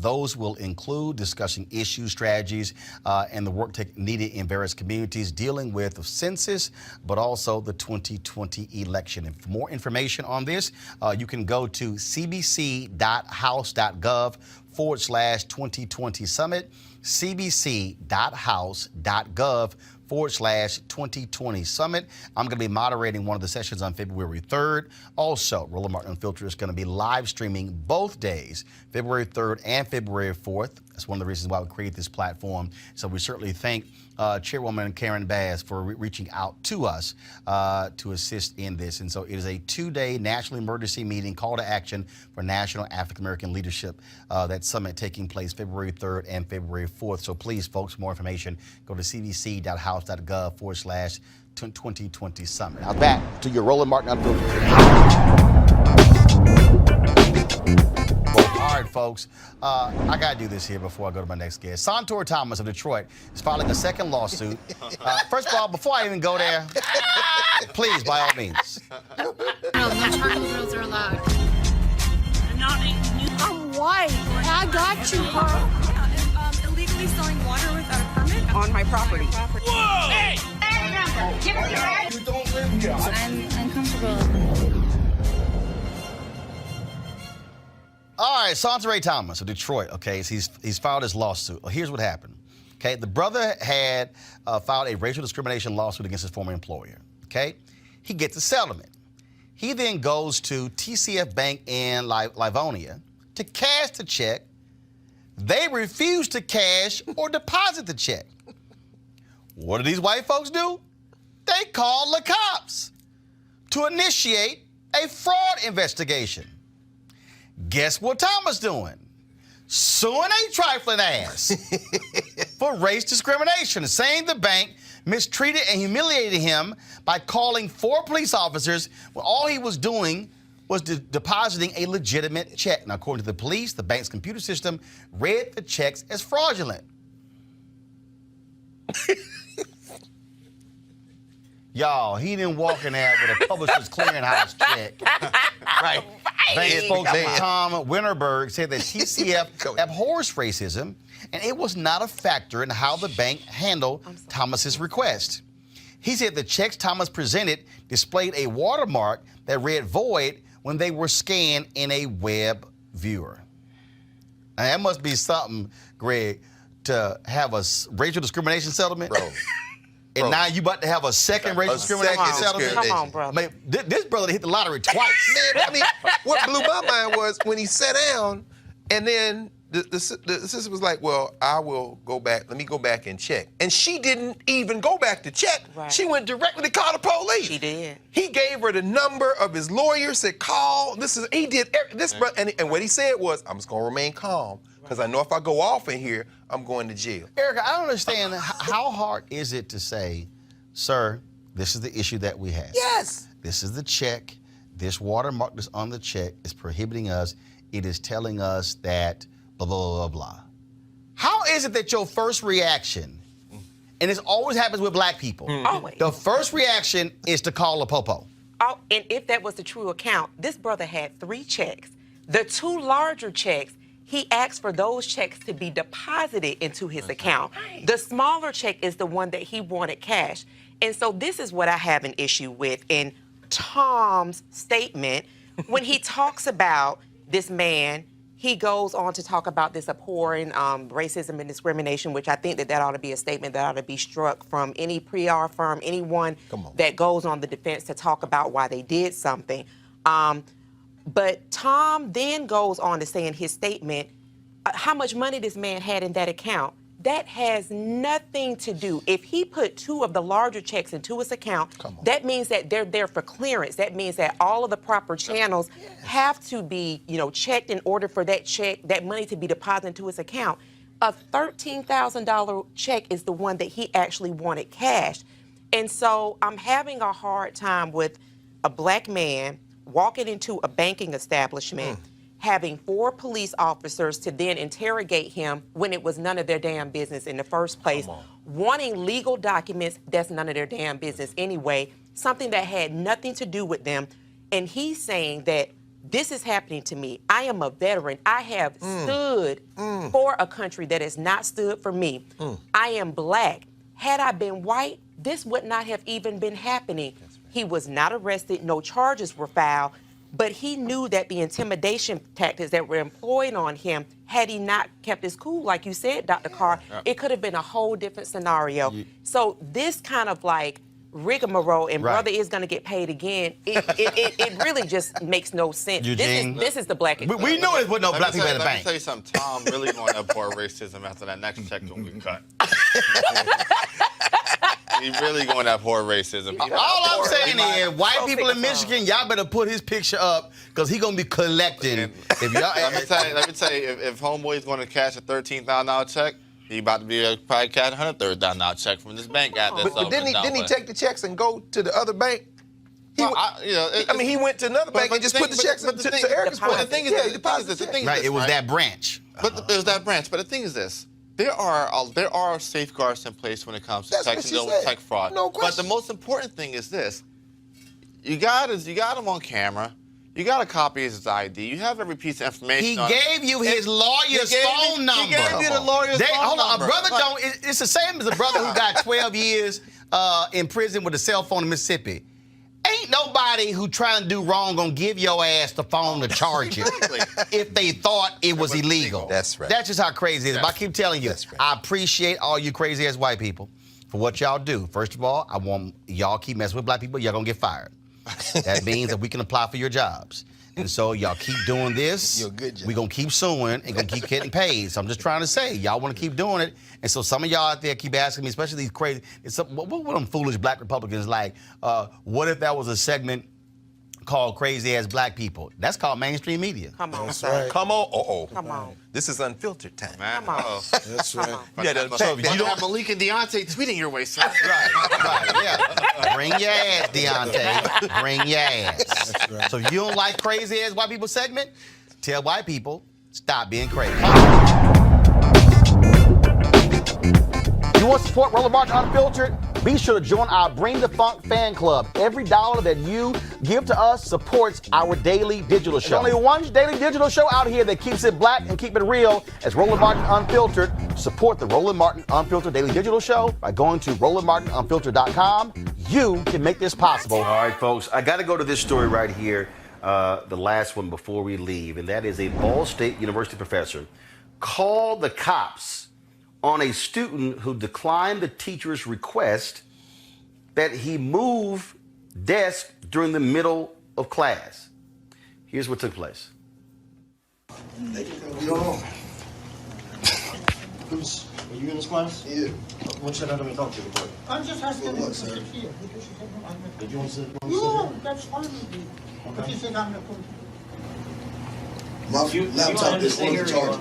Those will include discussing issues, strategies, and the work needed in various communities dealing with the census, but also the 2020 election. And for more information on this, you can go to cbc.house.gov/2020 summit, cbc.house.gov/2020 summit. I'm going to be moderating one of the sessions on February 3rd. Also, Roland Martin Unfiltered is going to be live streaming both days, February 3rd and February 4th. That's one of the reasons why we created this platform. So we certainly thank Chairwoman Karen Bass for reaching out to us to assist in this. And so it is a two-day national emergency meeting, call to action for national African American leadership. That summit taking place February 3rd and February 4th. So please, folks, for more information, go to cbc.house.gov/2020 summit. Now back to your Roland Martin Unfiltered. All right, right, folks. I got to do this here before I go to my next guest. Santor Thomas of Detroit is filing a second lawsuit. First of all, before I even go there, please, by all means. No charcoal grills are allowed. I'm white. I got you, girl. Illegally selling water without a permit On my property. Whoa! Hey! You don't live here. I'm uncomfortable. All right, Santor Thomas of Detroit, okay, so he's filed his lawsuit. Well, here's what happened. Okay, the brother had filed a racial discrimination lawsuit against his former employer. Okay, he gets a settlement. He then goes to TCF Bank in Livonia to cash the check. They refuse to cash or deposit the check. What do these white folks do? They call the cops to initiate a fraud investigation. Guess what Thomas doing? Suing a trifling ass for race discrimination, saying the bank mistreated and humiliated him by calling 4 police officers when all he was doing was depositing a legitimate check. Now, according to the police, the bank's computer system read the checks as fraudulent. Y'all, he didn't walk in there with a Publishers Clearinghouse check. Right. Bank spokesman Tom Winterberg said that TCF abhors racism, and it was not a factor in how the bank handled Thomas's request. He said the checks Thomas presented displayed a watermark that read void when they were scanned in a web viewer. Now, that must be something, Greg, to have a racial discrimination settlement. Bro. And now you about to have a second racial discrimination settlement? Come on, bro. Man, this brother hit the lottery twice. Man, I mean, what blew my mind was when he sat down, and then the sister was like, well, I will go back. Let me go back and check. And she didn't even go back to check. Right. She went directly to call the police. She did. He gave her the number of his lawyer, said, call. He did this, and what he said was, I'm just going to remain calm, because I know if I go off in here, I'm going to jail. Erica, I don't understand. How hard is it to say, sir, this is the issue that we have? Yes. This is the check. This watermark that's on the check is prohibiting us. It is telling us that blah, blah, blah, blah, blah. How is it that your first reaction, and this always happens with black people, Always. the first reaction is to call a popo? Oh, and if that was the true account, this brother had 3 checks. The 2 larger checks, he asked for those checks to be deposited into his account. Right. The smaller check is the one that he wanted cash. And so this is what I have an issue with in Tom's statement. When he talks about this man, he goes on to talk about this abhorring racism and discrimination, which I think that ought to be a statement that ought to be struck from any PR firm, anyone that goes on the defense to talk about why they did something. But Tom then goes on to say in his statement how much money this man had in that account. That has nothing to do. If he put 2 of the larger checks into his account, that means that they're there for clearance. That means that all of the proper channels have to be, checked in order for that money to be deposited into his account. A $13,000 check is the one that he actually wanted cashed. And so I'm having a hard time with a black man walking into a banking establishment, having 4 police officers to then interrogate him when it was none of their damn business in the first place, wanting legal documents that's none of their damn business anyway, something that had nothing to do with them. And he's saying that this is happening to me. I am a veteran. I have stood for a country that has not stood for me. I am black. Had I been white, this would not have even been happening. He was not arrested. No charges were filed. But he knew that the intimidation tactics that were employed on him, had he not kept his cool, like you said, Dr. Carr, it could have been a whole different scenario. So this kind of like rigmarole, and brother is going to get paid again, it really just makes no sense. This is the black. We know it with no black people in the Let me bank. tell you something. Tom really going to abhor racism after that next check when we cut. He really going to abhor racism. All I'm saying is, white people in Michigan, y'all better put his picture up, because he's going to be collecting. If y'all, let me tell you, if homeboy's going to cash a $13,000 check, he about to be probably cash a $130,000 check from this bank out there. But didn't he take the checks and go to the other bank? He went to another bank and just put the checks to Eric's point. The thing is Right, it was that branch. But there's that branch. But the thing is this: there are safeguards in place when it comes to tech fraud. No question. But the most important thing is this: you got him on camera. You got a copy of his ID. You have every piece of information. He gave you his lawyer's phone number. He gave you the lawyer's phone hold on, number. a brother don't. It's the same as a brother who got 12 years in prison with a cell phone in Mississippi. Ain't nobody who trying to do wrong gonna give your ass the phone to charge you if they thought it was illegal. That's right. That's just how crazy it is. But I keep telling you, That's right. I appreciate all you crazy ass white people for what y'all do. First of all, I want y'all keep messing with black people, y'all gonna get fired. That means that we can apply for your jobs. And so y'all keep doing this. You're a good job. We're going to keep suing and going to keep getting paid. So I'm just trying to say, y'all want to keep doing it. And so some of y'all out there keep asking me, especially these crazy, what them foolish black Republicans like, what if that was a segment called Crazy Ass Black People? That's called mainstream media. Come on, That's sir. right. Come on. Come on. This is unfiltered time. Man, Come on. That's right. Yeah, you don't have Malik and Deontay tweeting your way, sir. Right, yeah. Bring your ass, Deontay. Bring your ass. That's right. So if you don't like Crazy Ass White People segment, tell white people, stop being crazy. You want to support Roland Martin Unfiltered? Be sure to join our Bring the Funk fan club. Every dollar that you give to us supports our daily digital show. There's only one daily digital show out here that keeps it black and keep it real as Roland Martin Unfiltered. Support the Roland Martin Unfiltered daily digital show by going to RolandMartinUnfiltered.com. You can make this possible. All right, folks, I got to go to this story right here, the last one before we leave, and that is a Ball State University professor called the cops on a student who declined the teacher's request that he move desk during the middle of class. Here's what took place. We don't know. Are you in this class? Yeah. What should I let me talk to you about? I'm just asking Well, you sir? to sit here because you said no, I'm not. Did you want to sit? Yeah, that's fine with me. But you said I'm not going to. My laptop is on the charger.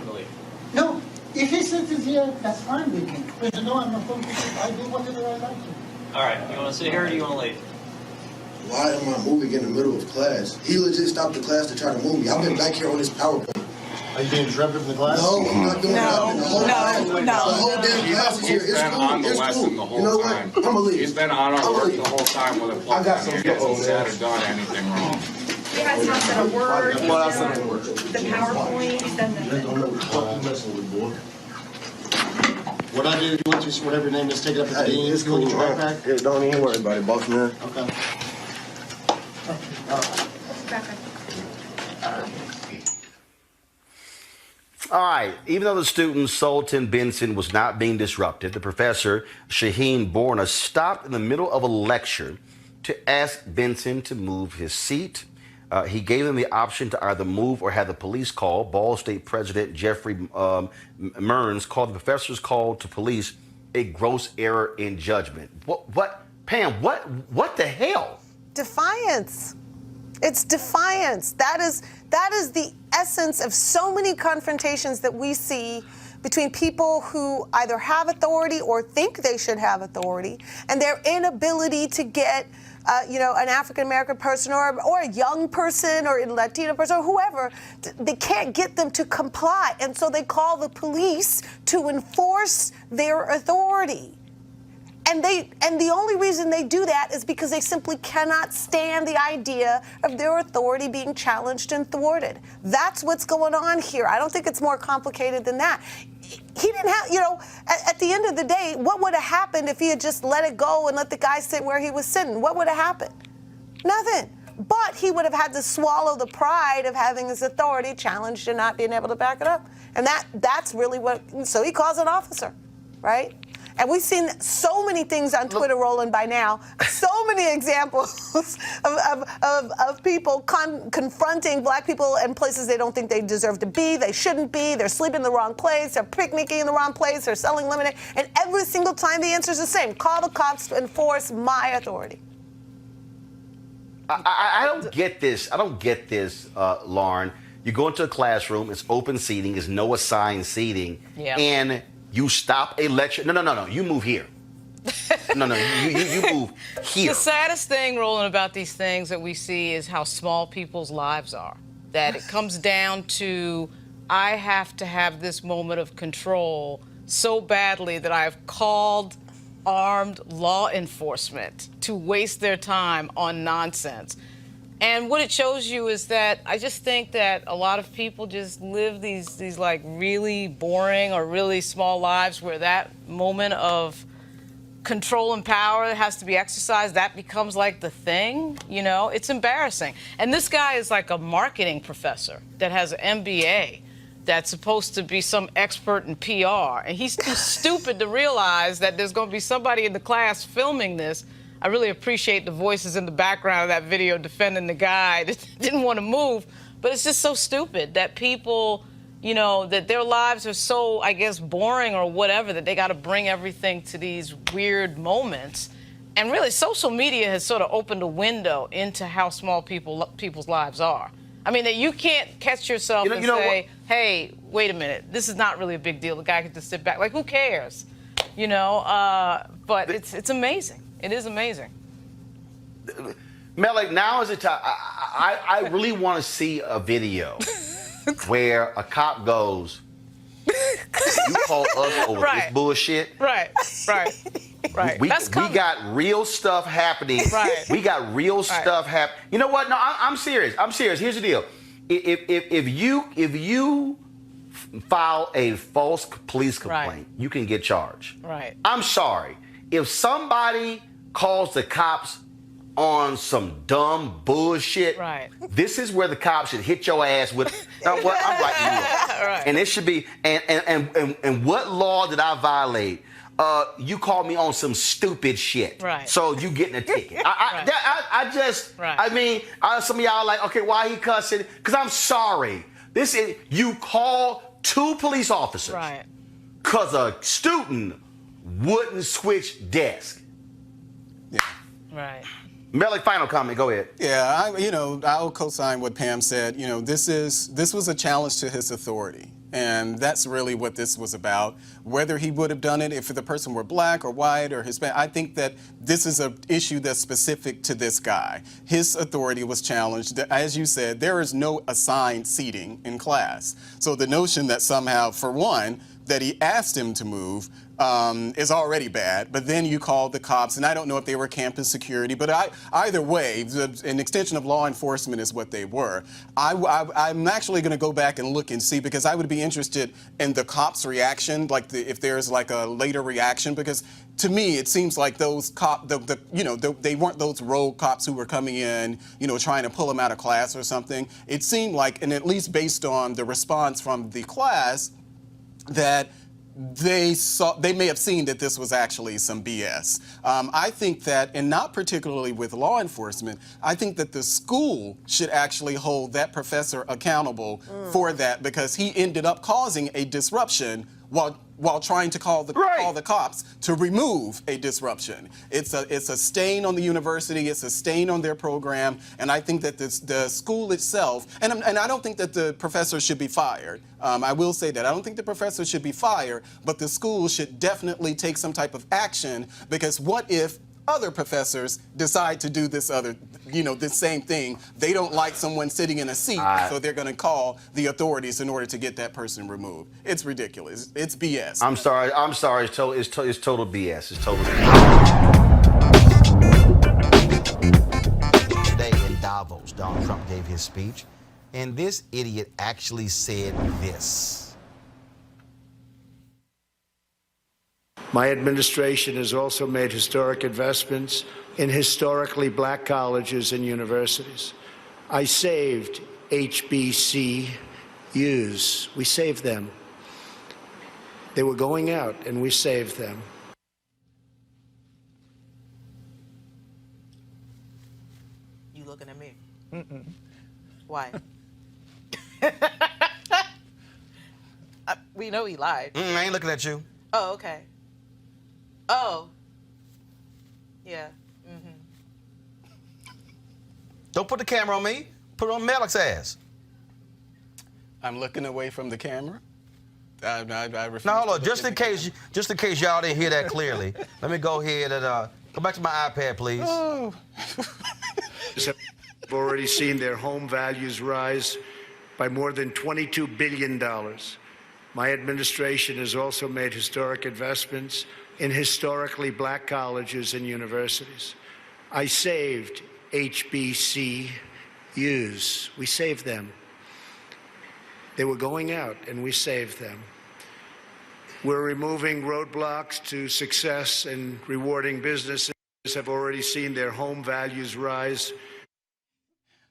No, if he sits here, that's fine with me. But no, I'm not going to sit. I do whatever I like to. All right, you want to sit here or do you want to leave? Why am I moving in the middle of class? He legit stopped the class to try to move me. I've been back here on this PowerPoint. Are you being disruptive in the class? No, I'm not doing that. The whole damn class is here. It's cool. It's cool. You know what? I'm gonna leave. He's been on our work the whole time with a plug. I got some He hasn't said or done anything wrong. He has not said a word. Well, I said a word. The PowerPoint, he said You don't know what the fuck you messing with, boy. What I do, you want to, whatever your name is, take it up to the dean. It's cool. You want your backpack? Yeah, don't even worry about it, boss man. Okay. All right, even though the student Sultan Benson was not being disrupted, the professor, Shaheen Borna, stopped in the middle of a lecture to ask Benson to move his seat. He gave them the option to either move or have the police call. Ball State President Jeffrey Mearns called the professor's call to police a gross error in judgment. Pam, what the hell? Defiance. It's defiance. That is the essence of so many confrontations that we see between people who either have authority or think they should have authority, and their inability to get an African-American person or a young person or a Latino person or whoever, they can't get them to comply. And so they call the police to enforce their authority. And the only reason they do that is because they simply cannot stand the idea of their authority being challenged and thwarted. That's what's going on here. I don't think it's more complicated than that. He didn't have, at the end of the day, what would have happened if he had just let it go and let the guy sit where he was sitting? What would have happened? Nothing. But he would have had to swallow the pride of having his authority challenged and not being able to back it up. And that's really so he calls an officer, right? And we've seen so many things on Twitter rolling by now, so many examples of people confronting black people in places they don't think they deserve to be, they shouldn't be, they're sleeping in the wrong place, they're picnicking in the wrong place, they're selling lemonade, and every single time the answer is the same: call the cops to enforce my authority. I don't get this. I don't get this, Lauren. You go into a classroom, it's open seating, it's no assigned seating, and you stop a lecture. No. You move here. No, you move here. The saddest thing, Roland, about these things that we see is how small people's lives are. That it comes down to, I have to have this moment of control so badly that I've called armed law enforcement to waste their time on nonsense. And what it shows you is that I just think that a lot of people just live these like really boring or really small lives where that moment of control and power that has to be exercised, that becomes like the thing, you know? It's embarrassing. And this guy is like a marketing professor that has an MBA that's supposed to be some expert in PR. And he's too stupid to realize that there's going to be somebody in the class filming this. I really appreciate the voices in the background of that video defending the guy that didn't want to move. But it's just so stupid that people, you know, that their lives are so, I guess, boring or whatever, that they got to bring everything to these weird moments. And really, social media has sort of opened a window into how small people's lives are. I mean, that you can't catch yourself and say, hey, wait a minute, this is not really a big deal. The guy could just sit back. Like, who cares? You know, but it's amazing. It is amazing. Melly, now is the time. I really want to see a video where a cop goes, you call us over this bullshit. Right. We got real stuff happening. Right. We got real stuff happening. You know what? No, I'm serious. I'm serious. Here's the deal. If you file a false police complaint, you can get charged. Right. I'm sorry. If somebody calls the cops on some dumb bullshit, this is where the cops should hit your ass with. I'm writing you up. Right. And it should be. And what law did I violate? You called me on some stupid shit. Right. So you getting a ticket. I mean, some of y'all are like, okay, why he cussing? Because I'm sorry. This is, you call 2 police officers. Right. Because a student wouldn't switch desk. Yeah. Right. Melly, final comment. Go ahead. Yeah, I'll co-sign what Pam said. You know, this was a challenge to his authority. And that's really what this was about. Whether he would have done it if the person were black or white or Hispanic, I think that this is an issue that's specific to this guy. His authority was challenged. As you said, there is no assigned seating in class. So the notion that somehow, for one, that he asked him to move is already bad, but then you call the cops, and I don't know if they were campus security, but either way, an extension of law enforcement is what they were. I'm actually going to go back and look and see, because I would be interested in the cops' reaction, like if there's like a later reaction, because to me it seems like those they weren't those rogue cops who were coming in, trying to pull him out of class or something. It seemed like, and at least based on the response from the class, that they may have seen that this was actually some BS. I think that, and not particularly with law enforcement, I think that the school should actually hold that professor accountable for that, because he ended up causing a disruption while trying to call the cops to remove a disruption. It's a stain on the university. It's a stain on their program. And I think that the school itself, and I don't think that the professor should be fired. I will say that. I don't think the professor should be fired, but the school should definitely take some type of action, because what if other professors decide to do this this same thing? They don't like someone sitting in a seat, so they're going to call the authorities in order to get that person removed. It's ridiculous. It's BS. I'm sorry. It's total BS. It's total BS. Today in Davos, Donald Trump gave his speech, and this idiot actually said this. My administration has also made historic investments in historically black colleges and universities. I saved HBCUs. We saved them. They were going out, and we saved them. You looking at me? Mm-mm. Why? We know he lied. I ain't looking at you. Oh, okay. Oh. Yeah. Mm-hmm. Don't put the camera on me. Put it on Malik's ass. I'm looking away from the camera. I refuse. No, hold to on. Just in case y'all didn't hear that clearly, let me go ahead and go back to my iPad, please. Oh. Have already seen their home values rise by more than $22 billion. My administration has also made historic investments in historically black colleges and universities. I saved HBCUs. We saved them. They were going out, and we saved them. We're removing roadblocks to success and rewarding businesses have already seen their home values rise.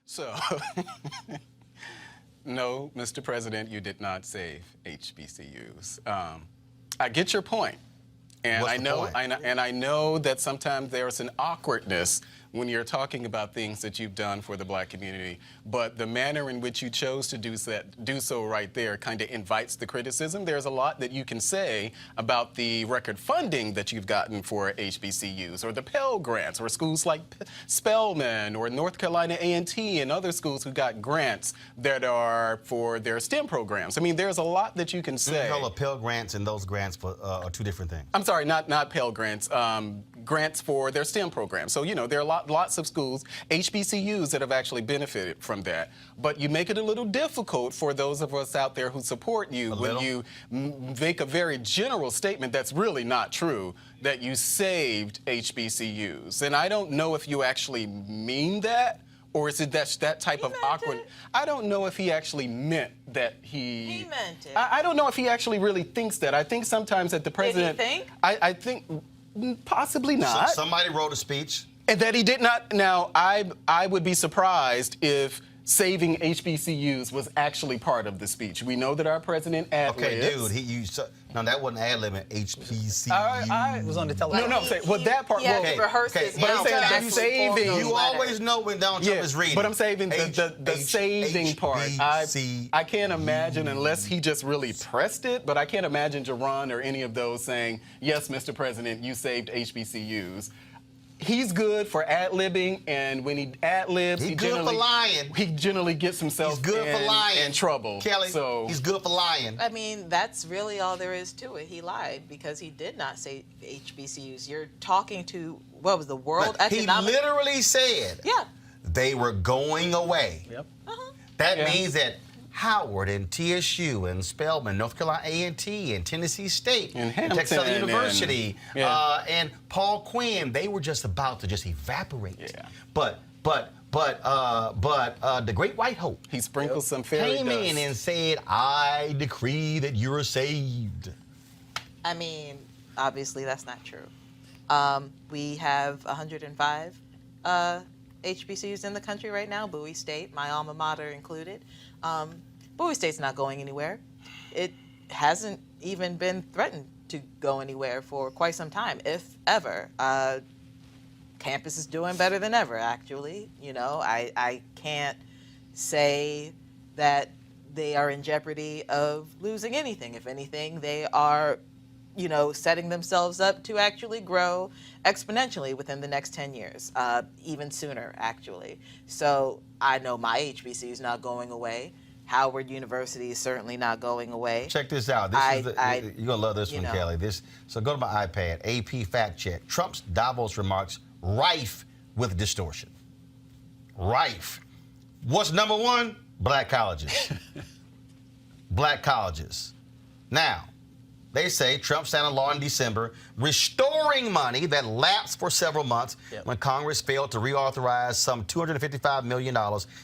So, no, Mr. President, you did not save HBCUs. I get your point. And What's the point? I know that sometimes there's an awkwardness when you're talking about things that you've done for the black community, but the manner in which you chose to do so right there kind of invites the criticism. There's a lot that you can say about the record funding that you've gotten for HBCUs or the Pell Grants or schools like Spelman or North Carolina A&T and other schools who got grants that are for their STEM programs. I mean, there's a lot that you can say. Hold on, Pell Grants and those grants are two different things. I'm sorry, not Pell Grants, grants for their STEM programs. So, you know, there are lots of schools, HBCUs, that have actually benefited from that. But you make it a little difficult for those of us out there who support you when you make a very general statement that's really not true, that you saved HBCUs. And I don't know if you actually mean that, or is it that type of awkward? I don't know if he actually meant that he meant it. I don't know if he actually really thinks that. I think sometimes that the president. Did he think? I think possibly not. Somebody wrote a speech. And that he did not. Now, I would be surprised if saving HBCUs was actually part of the speech. We know that our president ad-libs. Okay, dude, no, that wasn't ad-libbing, HBCUs. I was on the television. No, I'm saying, well, that part. Yeah, Okay, rehearse his but I'm saying that mouth. saving. You always know when Donald Trump is reading. But I'm saving the saving part. I can't imagine, unless he just really pressed it, but I can't imagine Jerron or any of those saying, yes, Mr. President, you saved HBCUs. He's good for ad-libbing, and when he ad-libs, he's good for lying. He generally gets himself in trouble. Kelly, so he's good for lying. I mean, that's really all there is to it. He lied because he did not say HBCUs. You're talking to, what was the World Economic... He literally said they were going away. Yep. That means that Howard and TSU and Spelman, North Carolina A&T and Tennessee State and Texas Southern Hampton University and Paul Quinn, they were just about to just evaporate. Yeah. But the Great White Hope, he sprinkled some fairy came dust. in and said, "I decree that you're saved." I mean, obviously that's not true. We have 105 HBCUs in the country right now, Bowie State, my alma mater included. Bowie State's not going anywhere. It hasn't even been threatened to go anywhere for quite some time, if ever. Campus is doing better than ever, actually. You know, I can't say that they are in jeopardy of losing anything. If anything, they are, you know, setting themselves up to actually grow exponentially within the next 10 years, even sooner, actually. So I know my HBCU is not going away. Howard University is certainly not going away. Check this out. You're going to love this one, Kelly. So go to my iPad, AP fact check. Trump's Davos remarks rife with distortion. Rife. What's number one? Black colleges. Black colleges. Now, they say Trump signed a law in December restoring money that lapsed for several months when Congress failed to reauthorize some $255 million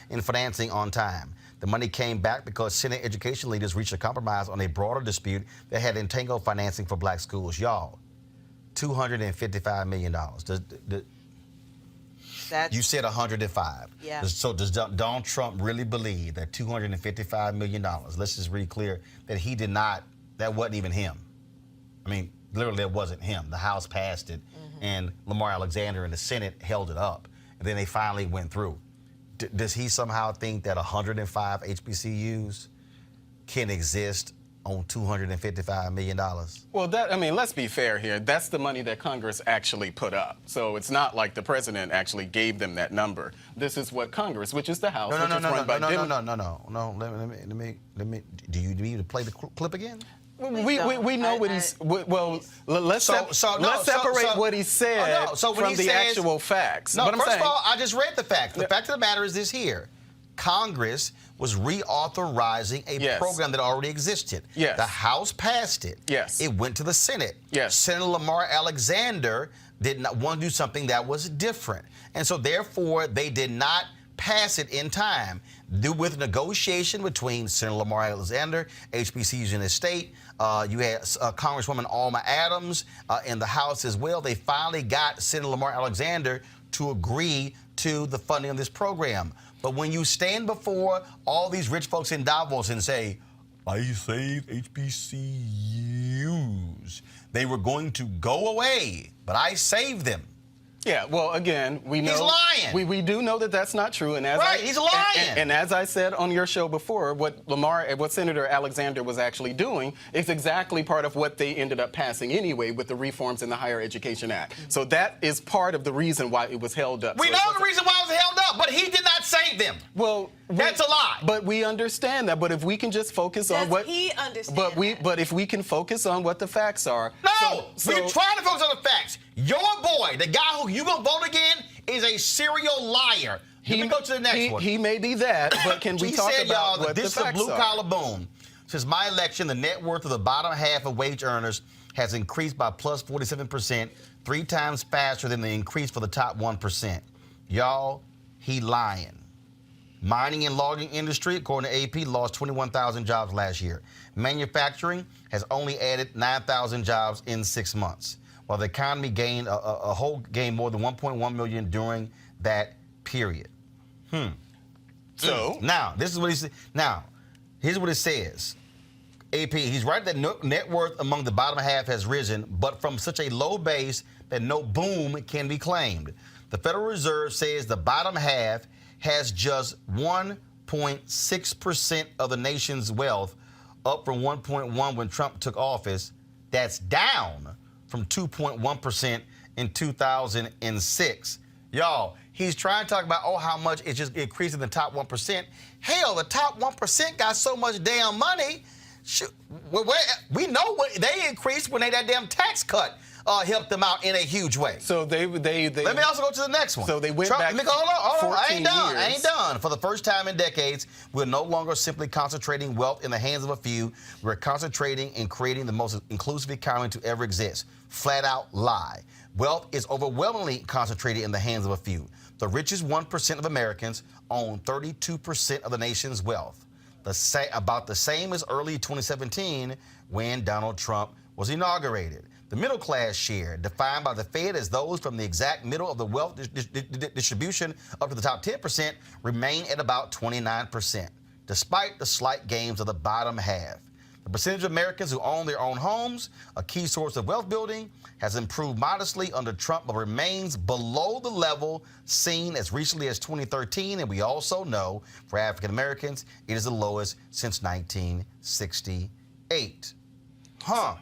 in financing on time. The money came back because Senate education leaders reached a compromise on a broader dispute that had entangled financing for black schools. Y'all, $255 million. You said 105. Yeah. So does Donald Trump really believe that $255 million, let's just be clear, that he did not, that wasn't even him? I mean, literally, it wasn't him. The House passed it, and Lamar Alexander and the Senate held it up, and then they finally went through. Does he somehow think that 105 HBCUs can exist on $255 million? Well, let's be fair here. That's the money that Congress actually put up. So it's not like the president actually gave them that number. This is what Congress, which is the House, No. Let me. Do you need me to play the clip again? We know what he's. Well, let's separate what he said from the actual facts. No, but first of all, I just read the facts. The fact of the matter is this here. Congress was reauthorizing a program that already existed. Yes. The House passed it. Yes. It went to the Senate. Yes. Senator Lamar Alexander did not want to do something that was different. And so, therefore, they did not pass it in time. With negotiation between Senator Lamar Alexander, HBCUs in the state, you had Congresswoman Alma Adams in the House as well. They finally got Senator Lamar Alexander to agree to the funding of this program. But when you stand before all these rich folks in Davos and say, I saved HBCUs, they were going to go away, but I saved them. Yeah, well, again, we know... He's lying. We do know that that's not true. And as he's lying. And as I said on your show before, what Senator Alexander was actually doing is exactly part of what they ended up passing anyway with the reforms in the Higher Education Act. So that is part of the reason why it was held up. We know the reason why it was held up, but he did not save them. Well, that's a lie. But we understand that. But if we can just focus on what... he understand But if we can focus on what the facts are... No! We're trying to focus on the facts. Your boy, the guy who you gonna vote again, is a serial liar. Let me go to the next one. He may be that, but can we talk about what the facts are? This is a blue-collar boom. Since my election, the net worth of the bottom half of wage earners has increased by plus 47%, 3 times faster than the increase for the top 1%. Y'all, he lying. Mining and logging industry, according to AP, lost 21,000 jobs last year. Manufacturing has only added 9,000 jobs in 6 months, while the economy gained gained more than 1.1 million during that period. So now this is what he said. Now, here's what it says. AP, he's right that net worth among the bottom half has risen, but from such a low base that no boom can be claimed. The Federal Reserve says the bottom half has just 1.6% of the nation's wealth, up from 1.1 when Trump took office. That's down from 2.1% in 2006. Y'all, he's trying to talk about, how much it's just increasing the top 1%. Hell, the top 1% got so much damn money. We know what they increased when that damn tax cut helped them out in a huge way. So they Let me also go to the next one. So they went back. Hold on. I ain't done. Years. I ain't done. For the first time in decades, we're no longer simply concentrating wealth in the hands of a few. We're concentrating in creating the most inclusive economy to ever exist. Flat out lie. Wealth is overwhelmingly concentrated in the hands of a few. The richest 1% of Americans own 32% of the nation's wealth. About the same as early 2017 when Donald Trump was inaugurated. The middle class share, defined by the Fed as those from the exact middle of the wealth distribution up to the top 10%, remain at about 29%, despite the slight gains of the bottom half. The percentage of Americans who own their own homes, a key source of wealth building, has improved modestly under Trump, but remains below the level seen as recently as 2013. And we also know for African Americans, it is the lowest since 1968.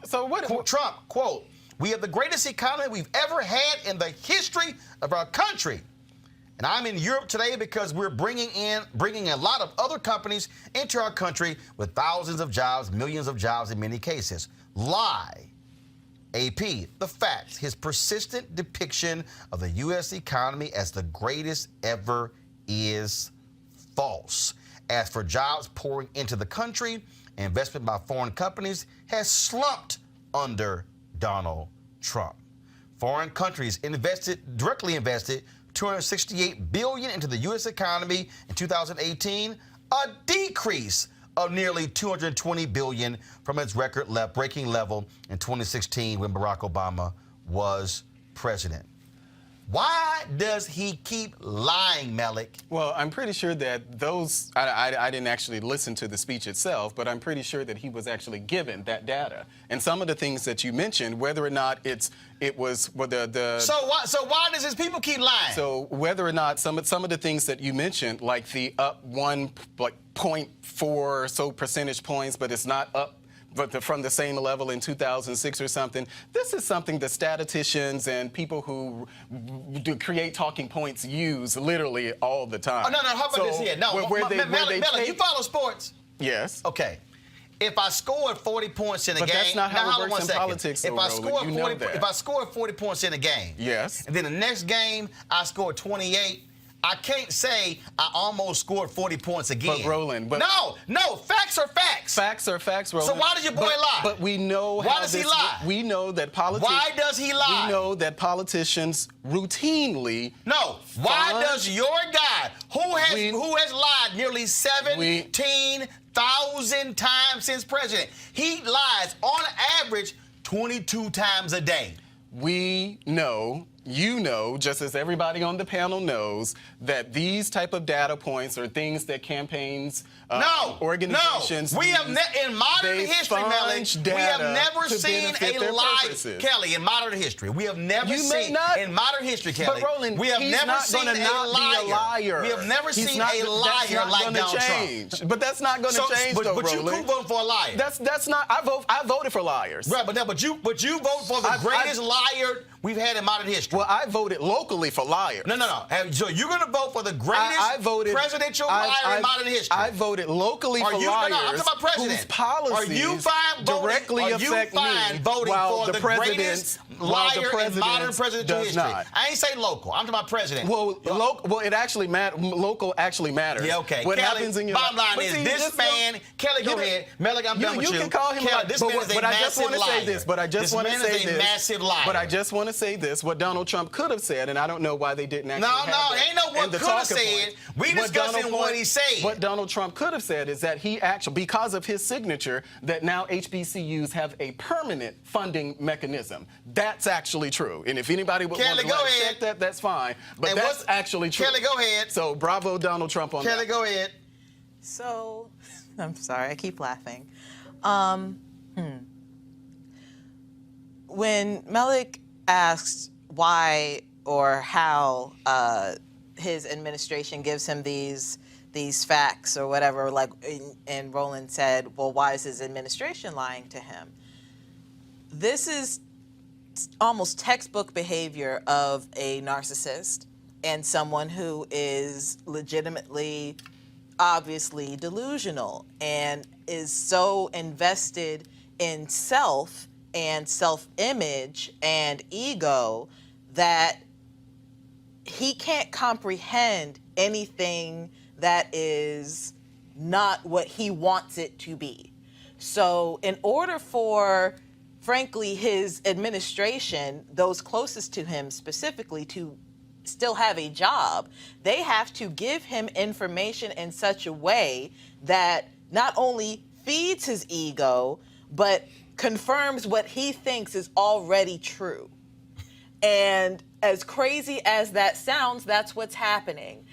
So what? Trump, quote, "We have the greatest economy we've ever had in the history of our country. And I'm in Europe today because we're bringing a lot of other companies into our country with thousands of jobs, millions of jobs in many cases." Lie. AP, the facts. His persistent depiction of the U.S. economy as the greatest ever is false. As for jobs pouring into the country, investment by foreign companies has slumped under Donald Trump. Foreign countries directly invested $268 billion into the U.S. economy in 2018, a decrease of nearly $220 billion from its record-breaking level in 2016 when Barack Obama was president. Why does he keep lying, Malik? Well, I'm pretty sure that I didn't actually listen to the speech itself, but I'm pretty sure that he was actually given that data. And some of the things that you mentioned, whether or not it was the So why does his people keep lying? So whether or not some of the things that you mentioned, like the up 1.4 so percentage points, but it's not up from the same level in 2006 or something. This is something that statisticians and people who create talking points use literally all the time. Oh, no, how about this here? No, Malik, you follow sports? Yes. Okay. if I scored 40 points in a game, But that's not how now, it works in politics, if though, I Roland. scored You know 40, that. if I scored 40 points in a game, yes, and then the next game I scored 28, I can't say I almost scored 40 points again. But Roland, no, facts are facts. Facts are facts, Roland. So why does your boy lie? But we know why does he lie? We know that politics. Why does he lie? We know that politicians routinely. No. Why does your guy, who has lied nearly 17,000 times since president, he lies on average 22 times a day. We know, you know, just as everybody on the panel knows, that these type of data points are things that campaigns, organizations. No, we have in modern history, Melly, we have never seen a lie, Kelly. In modern history, we have never seen in modern history, Kelly. But Roland, we have never seen a liar. We have never seen a liar like Donald Trump. But that's not going to change, though, But you Roland. vote for a liar. That's not. I voted for liars. Right, but you vote for the greatest liar we've had in modern history. Well, I voted locally for liars. No. So you're going to vote for the greatest presidential liar in modern history. I voted locally for liars. I'm talking about president. Whose policies are you fine directly affect me voting while for the greatest liar in modern presidential history? Not. I ain't say local. I'm talking about president. Well, it actually matters. Local actually matters. Yeah, okay. What Kelly, happens in your bottom line is this man, Kelly, go ahead. Melik, I'm done with you. You can call him Kelly, this man is a massive liar. This man is a massive liar. But I just want to say this. What Donald Trump could have said, and I don't know why they didn't actually ain't no what could have said. We discussing what he said. What Donald Trump could have said is that he actually, because of his signature, that now HBCUs have a permanent funding mechanism. That's actually true. And if anybody would want to check that, that's fine. But that's actually true. Kelly, go ahead. So bravo, Donald Trump, on that. Kelly, go ahead. So, I'm sorry, I keep laughing. When Melik asked why or how his administration gives him these facts or whatever, like, and Roland said, well, why is his administration lying to him? This is almost textbook behavior of a narcissist and someone who is legitimately, obviously delusional and is so invested in self and self-image and ego that he can't comprehend anything that is not what he wants it to be. So in order for, frankly, his administration, those closest to him specifically, to still have a job, they have to give him information in such a way that not only feeds his ego, but confirms what he thinks is already true. And as crazy as that sounds, that's what's happening.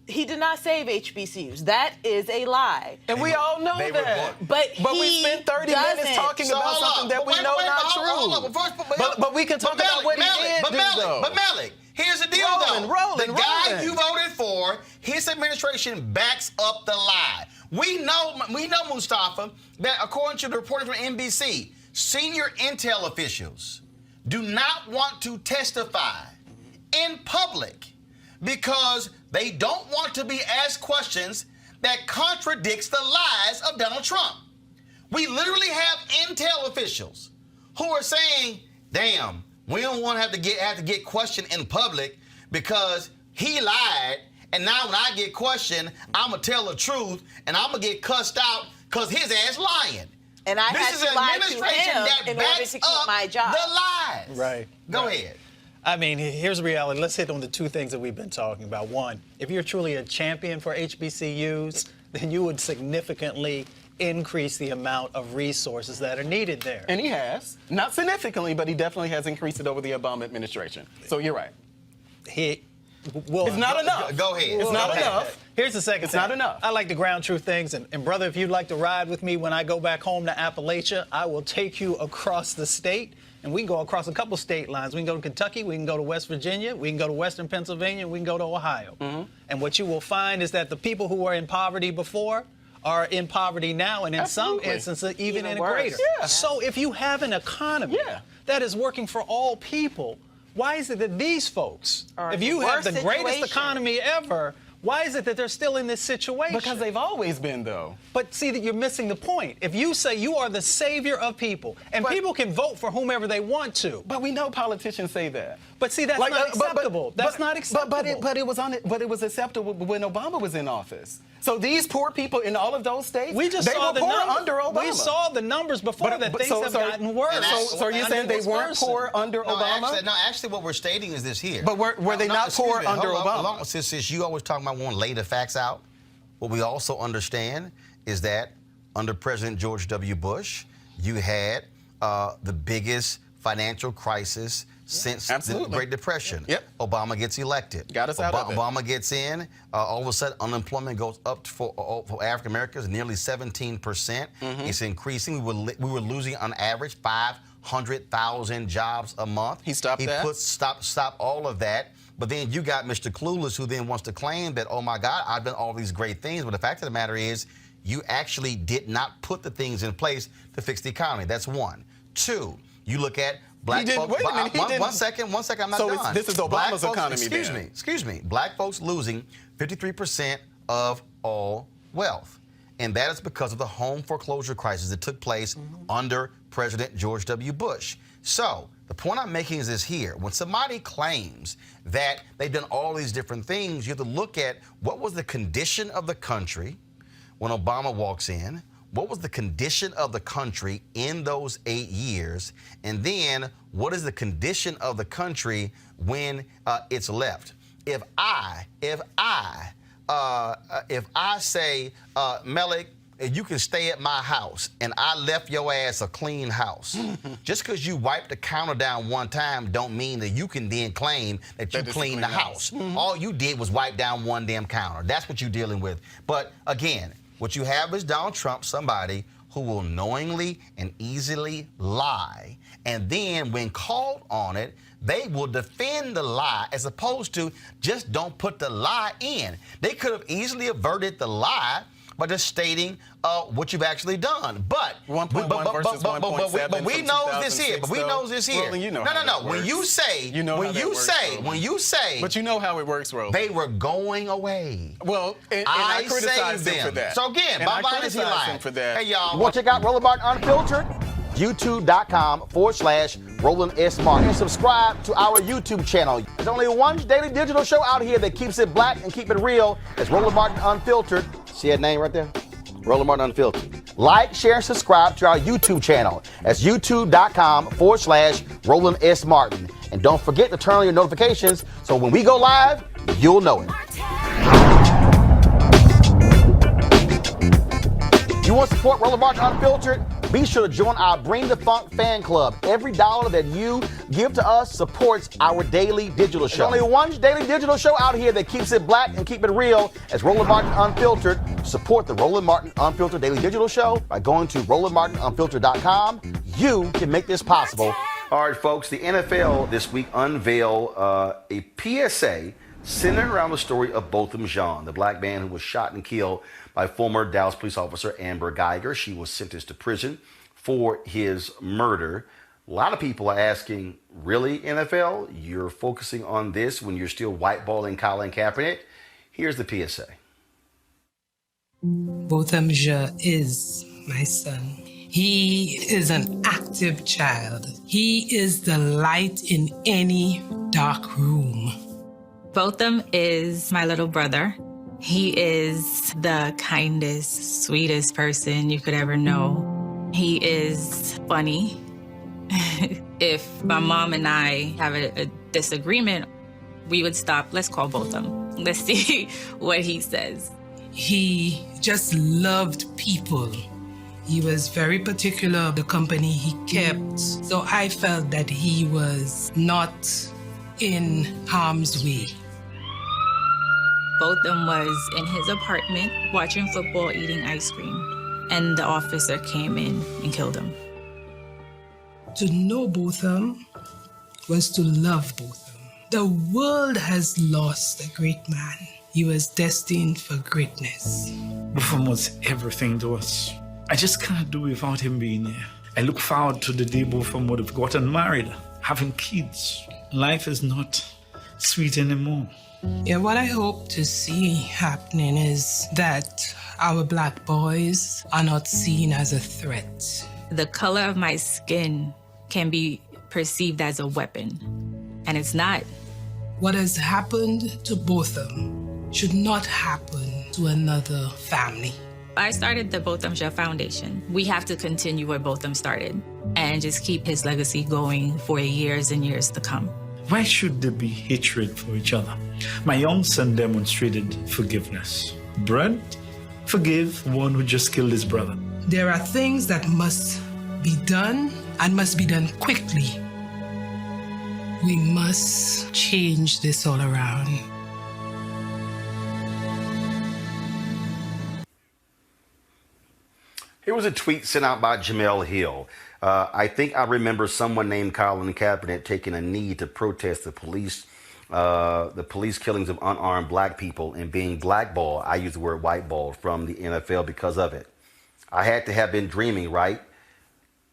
He did not save HBCUs. That is a lie. And we all know that. But we spent 30 minutes talking about something that we know not true. But we can talk about what he did do, though. But Melik, here's the deal, though. The guy you voted for, his administration backs up the lie. We know, Mustafa, that according to the reporting from NBC, senior intel officials do not want to testify in public because they don't want to be asked questions that contradicts the lies of Donald Trump. We literally have intel officials who are saying, damn, we don't want to have to get questioned in public because he lied, and now when I get questioned, I'm going to tell the truth, and I'm going to get cussed out because his ass lying. And I had to lie to him in order to keep my job. The lies. Right. Go ahead. I mean, here's the reality. Let's hit on the two things that we've been talking about. One, if you're truly a champion for HBCUs, then you would significantly increase the amount of resources that are needed there. And he has. Not significantly, but he definitely has increased it over the Obama administration. So you're right. It's not enough. Go ahead. It's not enough. Here's the second thing. It's not enough. I like to ground truth things. And brother, if you'd like to ride with me when I go back home to Appalachia, I will take you across the state. And we can go across a couple state lines. We can go to Kentucky, we can go to West Virginia, we can go to Western Pennsylvania, we can go to Ohio. And what you will find is that the people who were in poverty before are in poverty now, and in some instances, even in worse. greater. Yeah. So if you have an economy that is working for all people, why is it that these folks, if you have the greatest economy ever, Why is it that they're still in this situation? Because they've always been, though. But see that you're missing the point. If you say you are the savior of people, and people can vote for whomever they want to. But we know politicians say that. But see, that's not acceptable. That's not acceptable. But it was acceptable when Obama was in office. So these poor people in all of those states, we just they saw were the poor numbers. under Obama. We saw the numbers before that things have gotten worse. So you're saying they weren't poor under Obama? Actually, what we're stating is this here. But were they not poor under Obama? Since you always talking about wanting to lay the facts out, what we also understand is that under President George W. Bush, you had the biggest financial crisis since the Great Depression. Obama gets elected. Got us out of it. Obama gets in. All of a sudden, unemployment goes up for African Americans nearly 17%. It's increasing. We were losing on average 500,000 jobs a month. He stopped that. Stop all of that. But then you got Mr. Clueless, who then wants to claim that, oh my God, I've done all these great things. But the fact of the matter is, you actually did not put the things in place to fix the economy. That's one. Two, you look at black folks. Wait a minute, one second, I'm not done. So this is Obama's economy. Excuse me. Black folks losing 53% of all wealth. And that is because of the home foreclosure crisis that took place under President George W. Bush. So the point I'm making is this here. When somebody claims that they've done all these different things, you have to look at what was the condition of the country when Obama walks in, what was the condition of the country in those 8 years, and then what is the condition of the country when it's left. If I say, Melik, you can stay at my house, and I left your ass a clean house. Just because you wiped the counter down one time don't mean that you can then claim that you cleaned the house. All you did was wipe down one damn counter. That's what you're dealing with. But again, what you have is Donald Trump, somebody who will knowingly and easily lie. And then when called on it, they will defend the lie as opposed to just don't put the lie in. They could have easily averted the lie by just stating what you've actually done. But 1.1 versus 1.7. But we know this here. But we know this here. Roland, you know no. When you say, But you know how it works, Roland. They were going away. Well, and I criticized him for that. So again, and I bye-bye is he criticized lying. him for that. Hey, y'all. You want to check out Roland Martin Unfiltered? YouTube.com/Roland S. Martin. And subscribe to our YouTube channel. There's only one daily digital show out here that keeps it black and keep it real. It's Roland Martin Unfiltered. See that name right there? Roland Martin Unfiltered. Like, share, and subscribe to our YouTube channel. That's YouTube.com/Roland S. Martin. And don't forget to turn on your notifications so when we go live, you'll know it. You want to support Roland Martin Unfiltered? Be sure to join our Bring the Funk fan club. Every dollar that you give to us supports our daily digital show. There's only one daily digital show out here that keeps it black and keep it real. It's Roland Martin Unfiltered. Support the Roland Martin Unfiltered daily digital show by going to RolandMartinUnfiltered.com. You can make this possible. All right, folks, the NFL this week unveiled a PSA centered around the story of Botham Jean, the black man who was shot and killed by former Dallas police officer Amber Geiger. She was sentenced to prison for his murder. A lot of people are asking, really, NFL? You're focusing on this when you're still whiteballing Colin Kaepernick? Here's the PSA. Botham Jean is my son. He is an active child. He is the light in any dark room. Botham is my little brother. He is the kindest, sweetest person you could ever know. He is funny. If my mom and I have a disagreement, we would stop. Let's call Botham. Let's see what he says. He just loved people. He was very particular of the company he kept. So I felt that he was not in harm's way. Botham was in his apartment watching football, eating ice cream, and the officer came in and killed him. To know Botham was to love Botham. The world has lost a great man. He was destined for greatness. Botham was everything to us. I just can't do without him being there. I look forward to the day Botham would have gotten married, having kids. Life is not sweet anymore. Yeah, what I hope to see happening is that our black boys are not seen as a threat. The color of my skin can be perceived as a weapon, and it's not. What has happened to Botham should not happen to another family. I started the Botham Jean Foundation. We have to continue where Botham started and just keep his legacy going for years and years to come. Why should there be hatred for each other? My young son demonstrated forgiveness. Brent, forgive one who just killed his brother. There are things that must be done and must be done quickly. We must change this all around. Here was a tweet sent out by Jamel Hill. I think I remember someone named Colin Kaepernick taking a knee to protest the police killings of unarmed black people and being blackballed. I use the word whiteballed from the NFL because of it. I had to have been dreaming, right?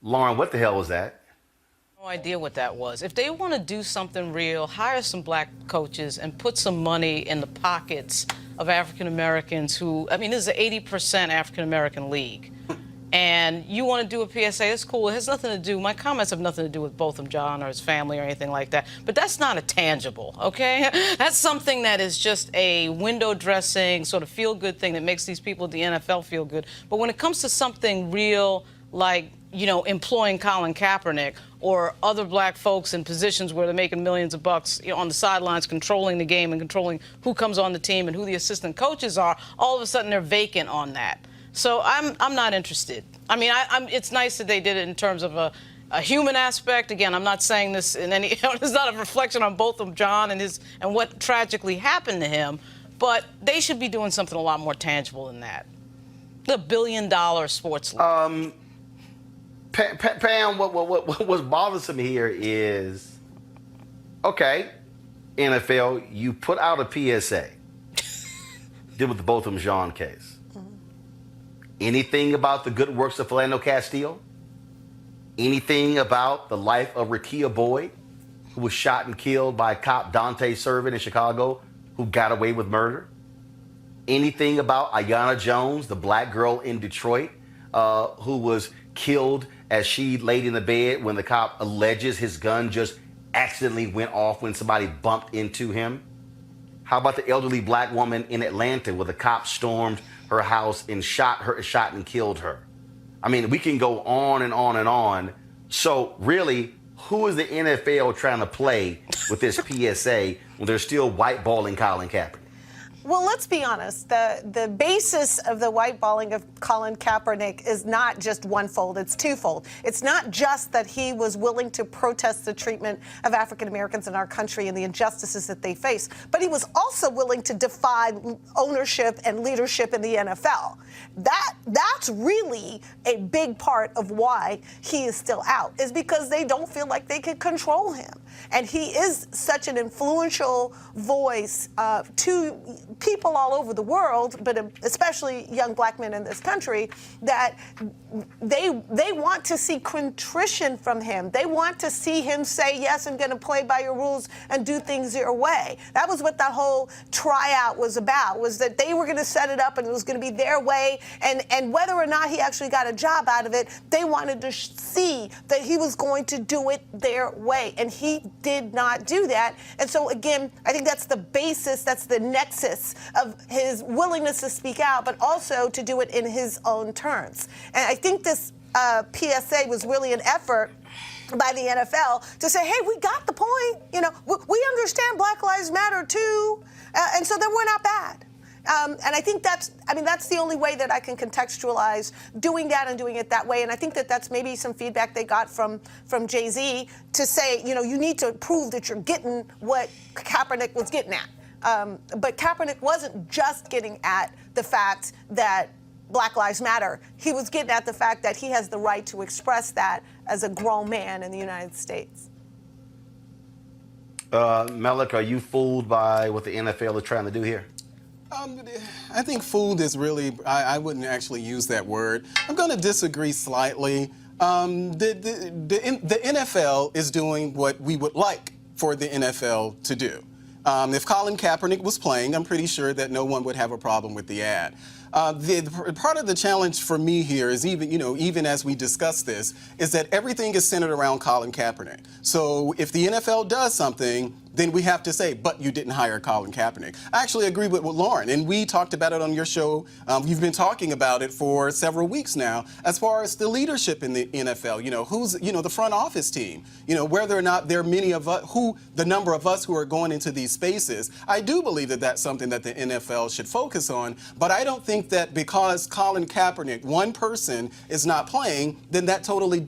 Lauren, what the hell was that? No idea what that was. If they want to do something real, hire some black coaches and put some money in the pockets of African Americans who, I mean, this is an 80% African American league. And you want to do a PSA, it's cool. It has nothing to do, my comments have nothing to do with Botham Jean or his family or anything like that. But that's not a tangible, okay? That's something that is just a window dressing, sort of feel-good thing that makes these people at the NFL feel good. But when it comes to something real, like, you know, employing Colin Kaepernick or other black folks in positions where they're making millions of bucks, you know, on the sidelines, controlling the game and controlling who comes on the team and who the assistant coaches are, all of a sudden they're vacant on that. So I'm not interested. I mean, it's nice that they did it in terms of a human aspect. Again, I'm not saying this in any, it's not a reflection on Botham Jean and what tragically happened to him, but they should be doing something a lot more tangible than that. The $1 billion sports league. Pam, what's bothersome here is, okay, NFL, you put out a PSA, did with the Botham Jean case. Anything about the good works of Philando Castile? Anything about the life of Rekia Boyd, who was shot and killed by cop Dante Servin in Chicago, who got away with murder? Anything about Ayanna Jones, the black girl in Detroit, who was killed as she laid in the bed when the cop alleges his gun just accidentally went off when somebody bumped into him? How about the elderly black woman in Atlanta where the cop stormed her house and shot and killed her? I mean, we can go on and on and on. So really, who is the NFL trying to play with this PSA when they're still whiteballing Colin Kaepernick? Well, let's be honest. The basis of the whiteballing of Colin Kaepernick is not just one-fold, it's twofold. It's not just that he was willing to protest the treatment of African Americans in our country and the injustices that they face, but he was also willing to defy ownership and leadership in the NFL. That's really a big part of why he is still out, is because they don't feel like they can control him. And he is such an influential voice to people all over the world, but especially young black men in this country, that they want to see contrition from him. They want to see him say, yes, I'm going to play by your rules and do things your way. That was what that whole tryout was about, was that they were going to set it up and it was going to be their way. And whether or not he actually got a job out of it, they wanted to see that he was going to do it their way. And he did not do that. And so, again, I think that's the basis, that's the nexus of his willingness to speak out, but also to do it in his own terms. And I think this PSA was really an effort by the NFL to say, hey, we got the point. You know, we understand Black Lives Matter too. And so then we're not bad. And I think that's the only way that I can contextualize doing that and doing it that way. And I think that that's maybe some feedback they got from Jay-Z to say, you know, you need to prove that you're getting what Kaepernick was getting at. But Kaepernick wasn't just getting at the fact that Black Lives Matter. He was getting at the fact that he has the right to express that as a grown man in the United States. Melik, are you fooled by what the NFL is trying to do here? I think fooled is really, I wouldn't actually use that word. I'm going to disagree slightly. The NFL is doing what we would like for the NFL to do. If Colin Kaepernick was playing, I'm pretty sure that no one would have a problem with the ad. Part of the challenge for me here is even as we discuss this, is that everything is centered around Colin Kaepernick. So if the NFL does something, then we have to say, but you didn't hire Colin Kaepernick. I actually agree with Lauren, and we talked about it on your show. You've been talking about it for several weeks now, as far as the leadership in the NFL. Who's the front office team. Whether or not there are many of us, the number of us who are going into these spaces. I do believe that that's something that the NFL should focus on, but I don't think that because Colin Kaepernick, one person, is not playing, then that totally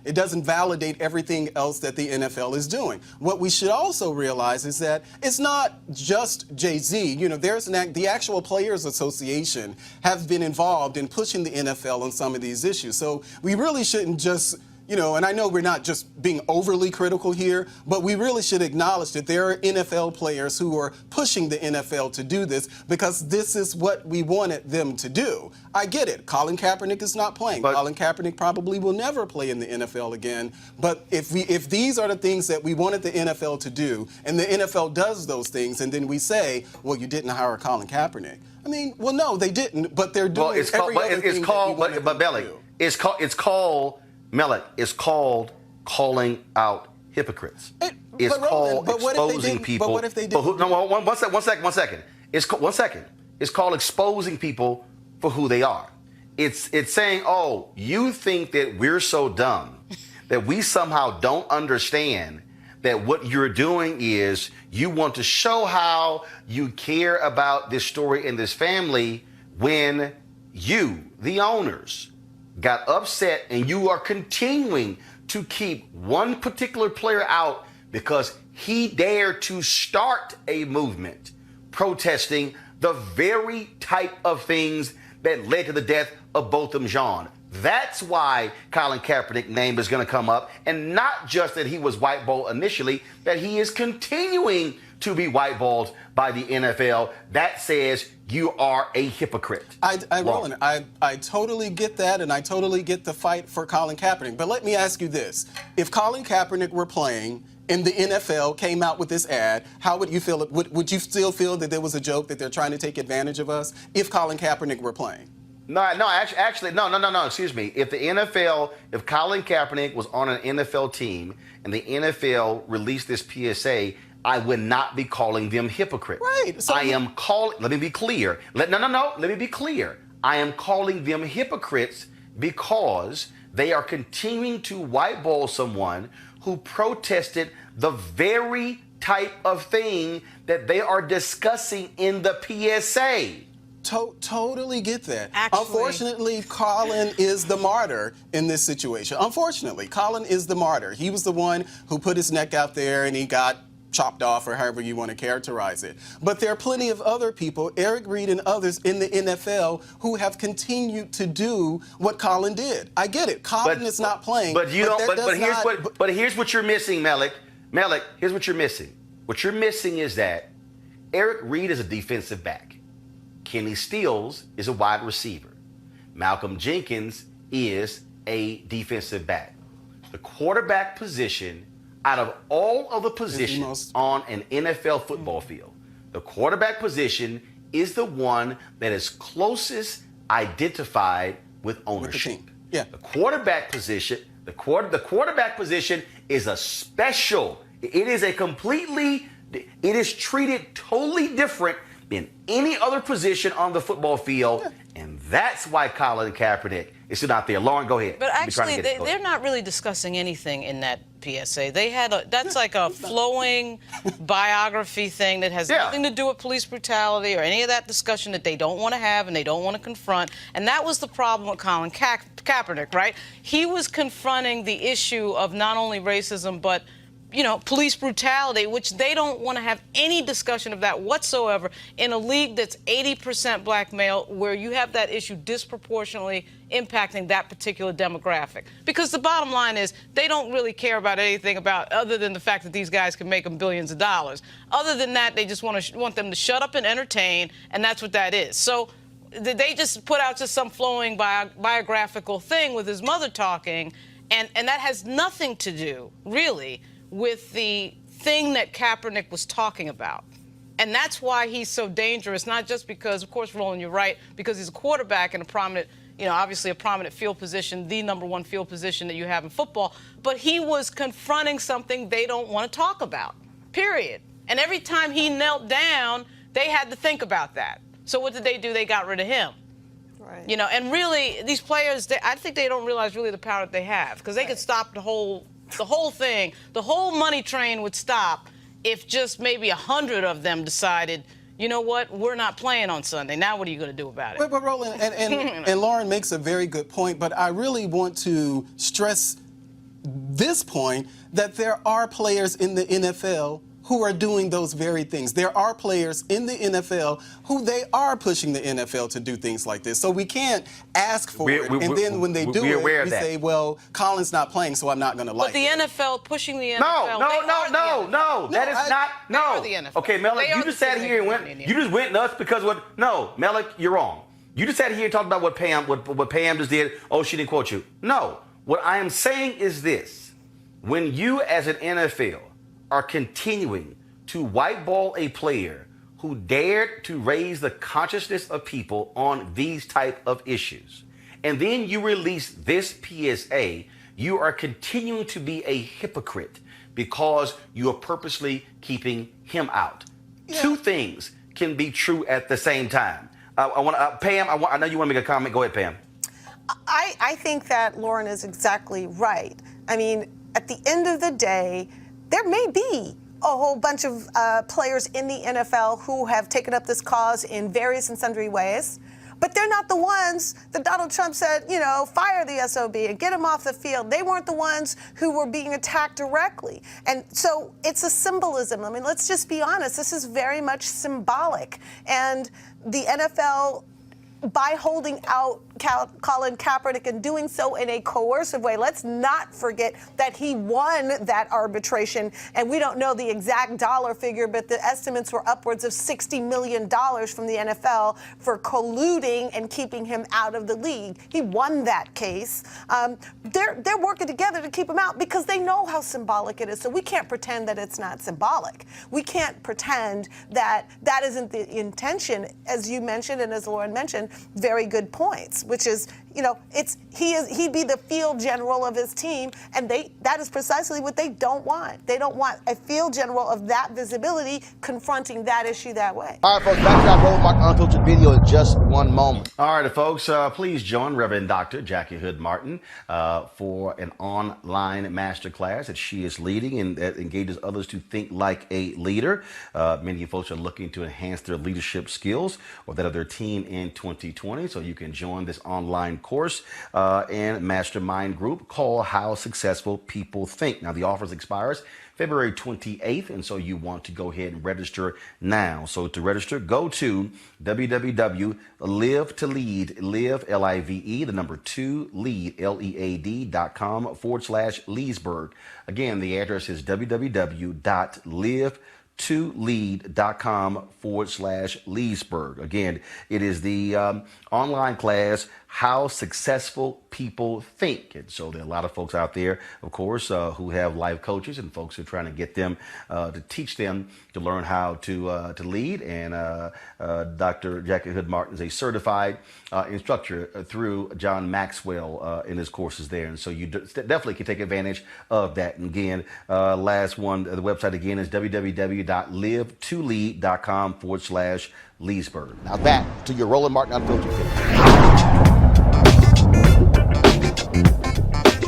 it doesn't validate everything else that the NFL is doing. What we should also realize is that it's not just Jay-Z. There's the actual Players Association have been involved in pushing the NFL on some of these issues. So we really shouldn't just and I know we're not just being overly critical here, but we really should acknowledge that there are NFL players who are pushing the NFL to do this because this is what we wanted them to do. I get it. Colin Kaepernick is not playing. Colin Kaepernick probably will never play in the NFL again. But if these are the things that we wanted the NFL to do, and the NFL does those things, and then we say, well, you didn't hire Colin Kaepernick. I mean, well, no, they didn't, but they're doing every other thing that we wanted them to do. It's called calling out hypocrites. It's called exposing people. But what if they didn't? One second. It's called exposing people for who they are. It's saying, oh, you think that we're so dumb that we somehow don't understand that what you're doing is you want to show how you care about this story and this family when you, the owners, got upset and you are continuing to keep one particular player out because he dared to start a movement protesting the very type of things that led to the death of Botham Jean. That's why Colin Kaepernick's name is going to come up, and not just that he was whiteballed initially, that he is continuing to be whiteballed by the NFL. That says you are a hypocrite. Roland, I totally get that, and I totally get the fight for Colin Kaepernick. But let me ask you this. If Colin Kaepernick were playing and the NFL came out with this ad, how would you feel? Would you still feel that there was a joke that they're trying to take advantage of us if Colin Kaepernick were playing? No, excuse me. If Colin Kaepernick was on an NFL team and the NFL released this PSA, I would not be calling them hypocrites. Right. So let me be clear. Let me be clear. I am calling them hypocrites because they are continuing to whiteball someone who protested the very type of thing that they are discussing in the PSA. Totally get that. Actually, unfortunately, Colin is the martyr in this situation. Unfortunately, Colin is the martyr. He was the one who put his neck out there and he got chopped off, or however you want to characterize it. But there are plenty of other people, Eric Reed and others in the NFL, who have continued to do what Colin did. I get it. Colin is not playing. But here's what you're missing, Malik. Malik, here's what you're missing. What you're missing is that Eric Reed is a defensive back. Kenny Stills is a wide receiver. Malcolm Jenkins is a defensive back. The quarterback position, out of all of the positions on an NFL football field, the quarterback position is the one that is closest identified with ownership. Yeah. The quarterback position, the quarterback position is a special. It is it is treated totally different than any other position on the football field, and that's why Colin Kaepernick is still out there. Lauren, go ahead. But actually, they're not really discussing anything in that PSA. They had that's like a flowing biography thing that has nothing to do with police brutality or any of that discussion that they don't want to have and they don't want to confront. And that was the problem with Colin Kaepernick, right? He was confronting the issue of not only racism, but police brutality, which they don't want to have any discussion of that whatsoever in a league that's 80% black male, where you have that issue disproportionately impacting that particular demographic. Because the bottom line is they don't really care about anything other than the fact that these guys can make them billions of dollars. Other than that, they just want them to shut up and entertain, and that's what that is. So they just put out just some flowing biographical thing with his mother talking, and that has nothing to do, really, with the thing that Kaepernick was talking about. And that's why he's so dangerous, not just because, of course, Roland, you're right, because he's a quarterback in a prominent, obviously a prominent field position, the #1 field position that you have in football, but he was confronting something they don't want to talk about, period. And every time he knelt down, they had to think about that. So what did they do? They got rid of him. Right. And really, these players, I think they don't realize really the power that they have, because they could stop the whole thing. The whole money train would stop if just maybe 100 of them decided, you know what, we're not playing on Sunday. Now what are you going to do about it? But Roland, and Lauren makes a very good point, but I really want to stress this point that there are players in the NFL who are doing those very things. There are players in the NFL who they are pushing the NFL to do things like this. So we can't ask for it, and then when they do it, we say, well, Colin's not playing, so I'm not going to like it. But the NFL pushing the NFL. No. That is not. No. The NFL. Okay, Melek, you just sat here and went. You just went nuts because what? No, Melek, you're wrong. You just sat here and talked about what Pam just did. Oh, she didn't quote you. No. What I am saying is this: when you, as an NFL, are continuing to whiteball a player who dared to raise the consciousness of people on these type of issues, and then you release this PSA, you are continuing to be a hypocrite because you are purposely keeping him out. Yeah. Two things can be true at the same time. Pam, I know you want to make a comment. Go ahead, Pam. I think that Lauren is exactly right. I mean, at the end of the day, there may be a whole bunch of players in the NFL who have taken up this cause in various and sundry ways, but they're not the ones that Donald Trump said, fire the SOB and get him off the field. They weren't the ones who were being attacked directly. And so it's a symbolism. I mean, let's just be honest. This is very much symbolic. And the NFL, by holding out Colin Kaepernick and doing so in a coercive way, let's not forget that he won that arbitration, and we don't know the exact dollar figure, but the estimates were upwards of $60 million from the NFL for colluding and keeping him out of the league. He won that case. They're working together to keep him out because they know how symbolic it is. So we can't pretend that it's not symbolic. We can't pretend that that isn't the intention, as you mentioned and as Lauren mentioned. Very good points, which is, he'd be the field general of his team, and that is precisely what they don't want. They don't want a field general of that visibility confronting that issue that way. All right, folks, back to our Roland Martin Unfiltered video in just one moment. All right, folks, please join Reverend Dr. Jackie Hood Martin for an online masterclass that she is leading and that engages others to think like a leader. Many of you folks are looking to enhance their leadership skills or that of their team in 2020, so you can join this online course and mastermind group called How Successful People Think. Now, the offer expires February 28th, and so you want to go ahead and register now. So to register, go to www.live2lead, live, L-I-V-E, the number 2, lead, LEAD.com/Leesburg. Again, the address is www.live2lead.com/Leesburg. Again, it is the online class, How Successful People Think. And so there are a lot of folks out there, of course, who have life coaches and folks who are trying to get them to teach them to learn how to lead. And Dr. Jackie Hood Martin is a certified instructor through John Maxwell in his courses there. And so you definitely can take advantage of that. And again, last one, the website again is www.live2lead.com/Leesburg. Now back to your Roland Martin Unfiltered video.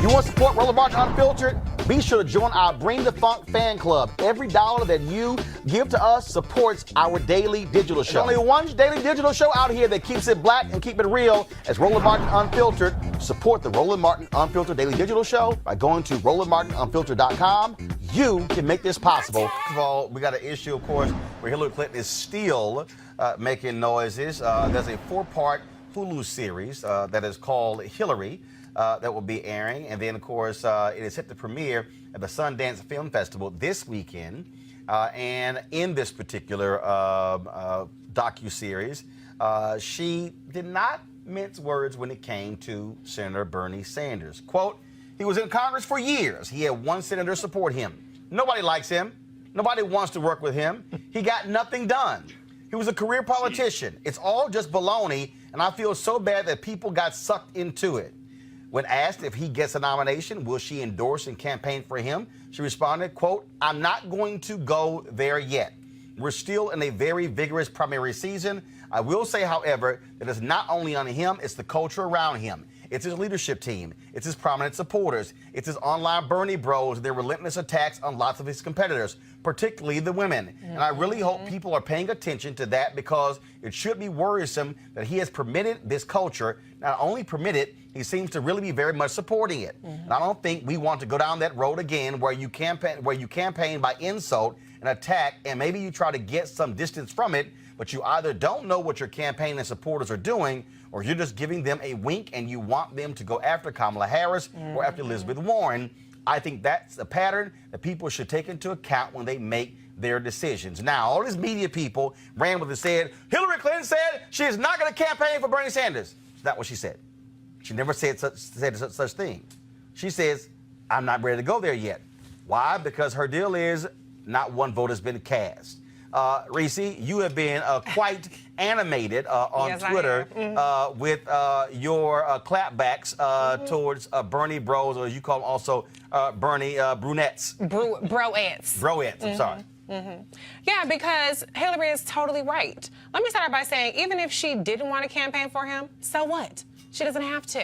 You want to support Roland Martin Unfiltered? Be sure to join our Bring the Funk fan club. Every dollar that you give to us supports our daily digital show. There's only one daily digital show out here that keeps it black and keep it real as Roland Martin Unfiltered. Support the Roland Martin Unfiltered daily digital show by going to RolandMartinUnfiltered.com. You can make this possible. First of all, we got an issue, of course, where Hillary Clinton is still making noises. There's a 4-part Hulu series that is called Hillary. That will be airing. And then, of course, it is set to premiere at the Sundance Film Festival this weekend. And in this particular docuseries, she did not mince words when it came to Senator Bernie Sanders. Quote, he was in Congress for years. He had one senator support him. Nobody likes him. Nobody wants to work with him. He got nothing done. He was a career politician. It's all just baloney, and I feel so bad that people got sucked into it. When asked if he gets a nomination, will she endorse and campaign for him? She responded, quote, "I'm not going to go there yet. We're still in a very vigorous primary season. I will say, however, that it's not only on him, it's the culture around him. It's his leadership team. It's his prominent supporters. It's his online Bernie bros and their relentless attacks on lots of his competitors, particularly the women. And I really hope people are paying attention to that, because it should be worrisome that he has permitted this culture. Not only permitted, he seems to really be very much supporting it. And I don't think we want to go down that road again where you campaign by insult and attack, and maybe you try to get some distance from it, but you either don't know what your campaign and supporters are doing, or you're just giving them a wink and you want them to go after Kamala Harris or after Elizabeth Warren. I think that's a pattern that people should take into account when they make their decisions. Now, all these media people ran with it, said, Hillary Clinton said she is not going to campaign for Bernie Sanders. That's not what she said. She never said such thing. She says, I'm not ready to go there yet. Why? Because her deal is not one vote has been cast. Reese, you have been quite animated on Yes, Twitter with your clapbacks towards Bernie bros, or as you call them also Bernie brunettes. Broettes. Broettes, I'm sorry. Yeah, because Hillary is totally right. Let me start out by saying, even if she didn't want to campaign for him, so what? She doesn't have to.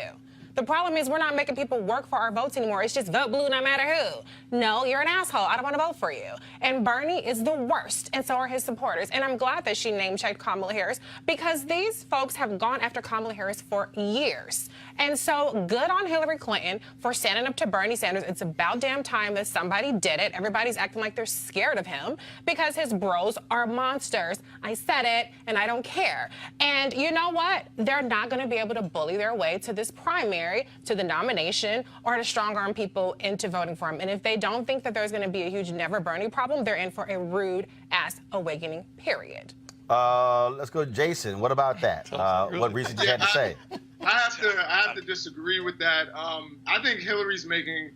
The problem is we're not making people work for our votes anymore. It's just vote blue no matter who. No, you're an asshole. I don't want to vote for you. And Bernie is the worst, and so are his supporters. And I'm glad that she name-checked Kamala Harris, because these folks have gone after Kamala Harris for years. And so good on Hillary Clinton for standing up to Bernie Sanders. It's about damn time that somebody did it. Everybody's acting like they're scared of him because his bros are monsters. I said it, and I don't care. And you know what? They're not going to be able to bully their way to this primary, to the nomination, or to strong-arm people into voting for him. And if they don't think that there's going to be a huge never Bernie problem, they're in for a rude-ass awakening, period. Let's go to Jason. What about that? What Reese had to say? I have to disagree with that. I think Hillary's making,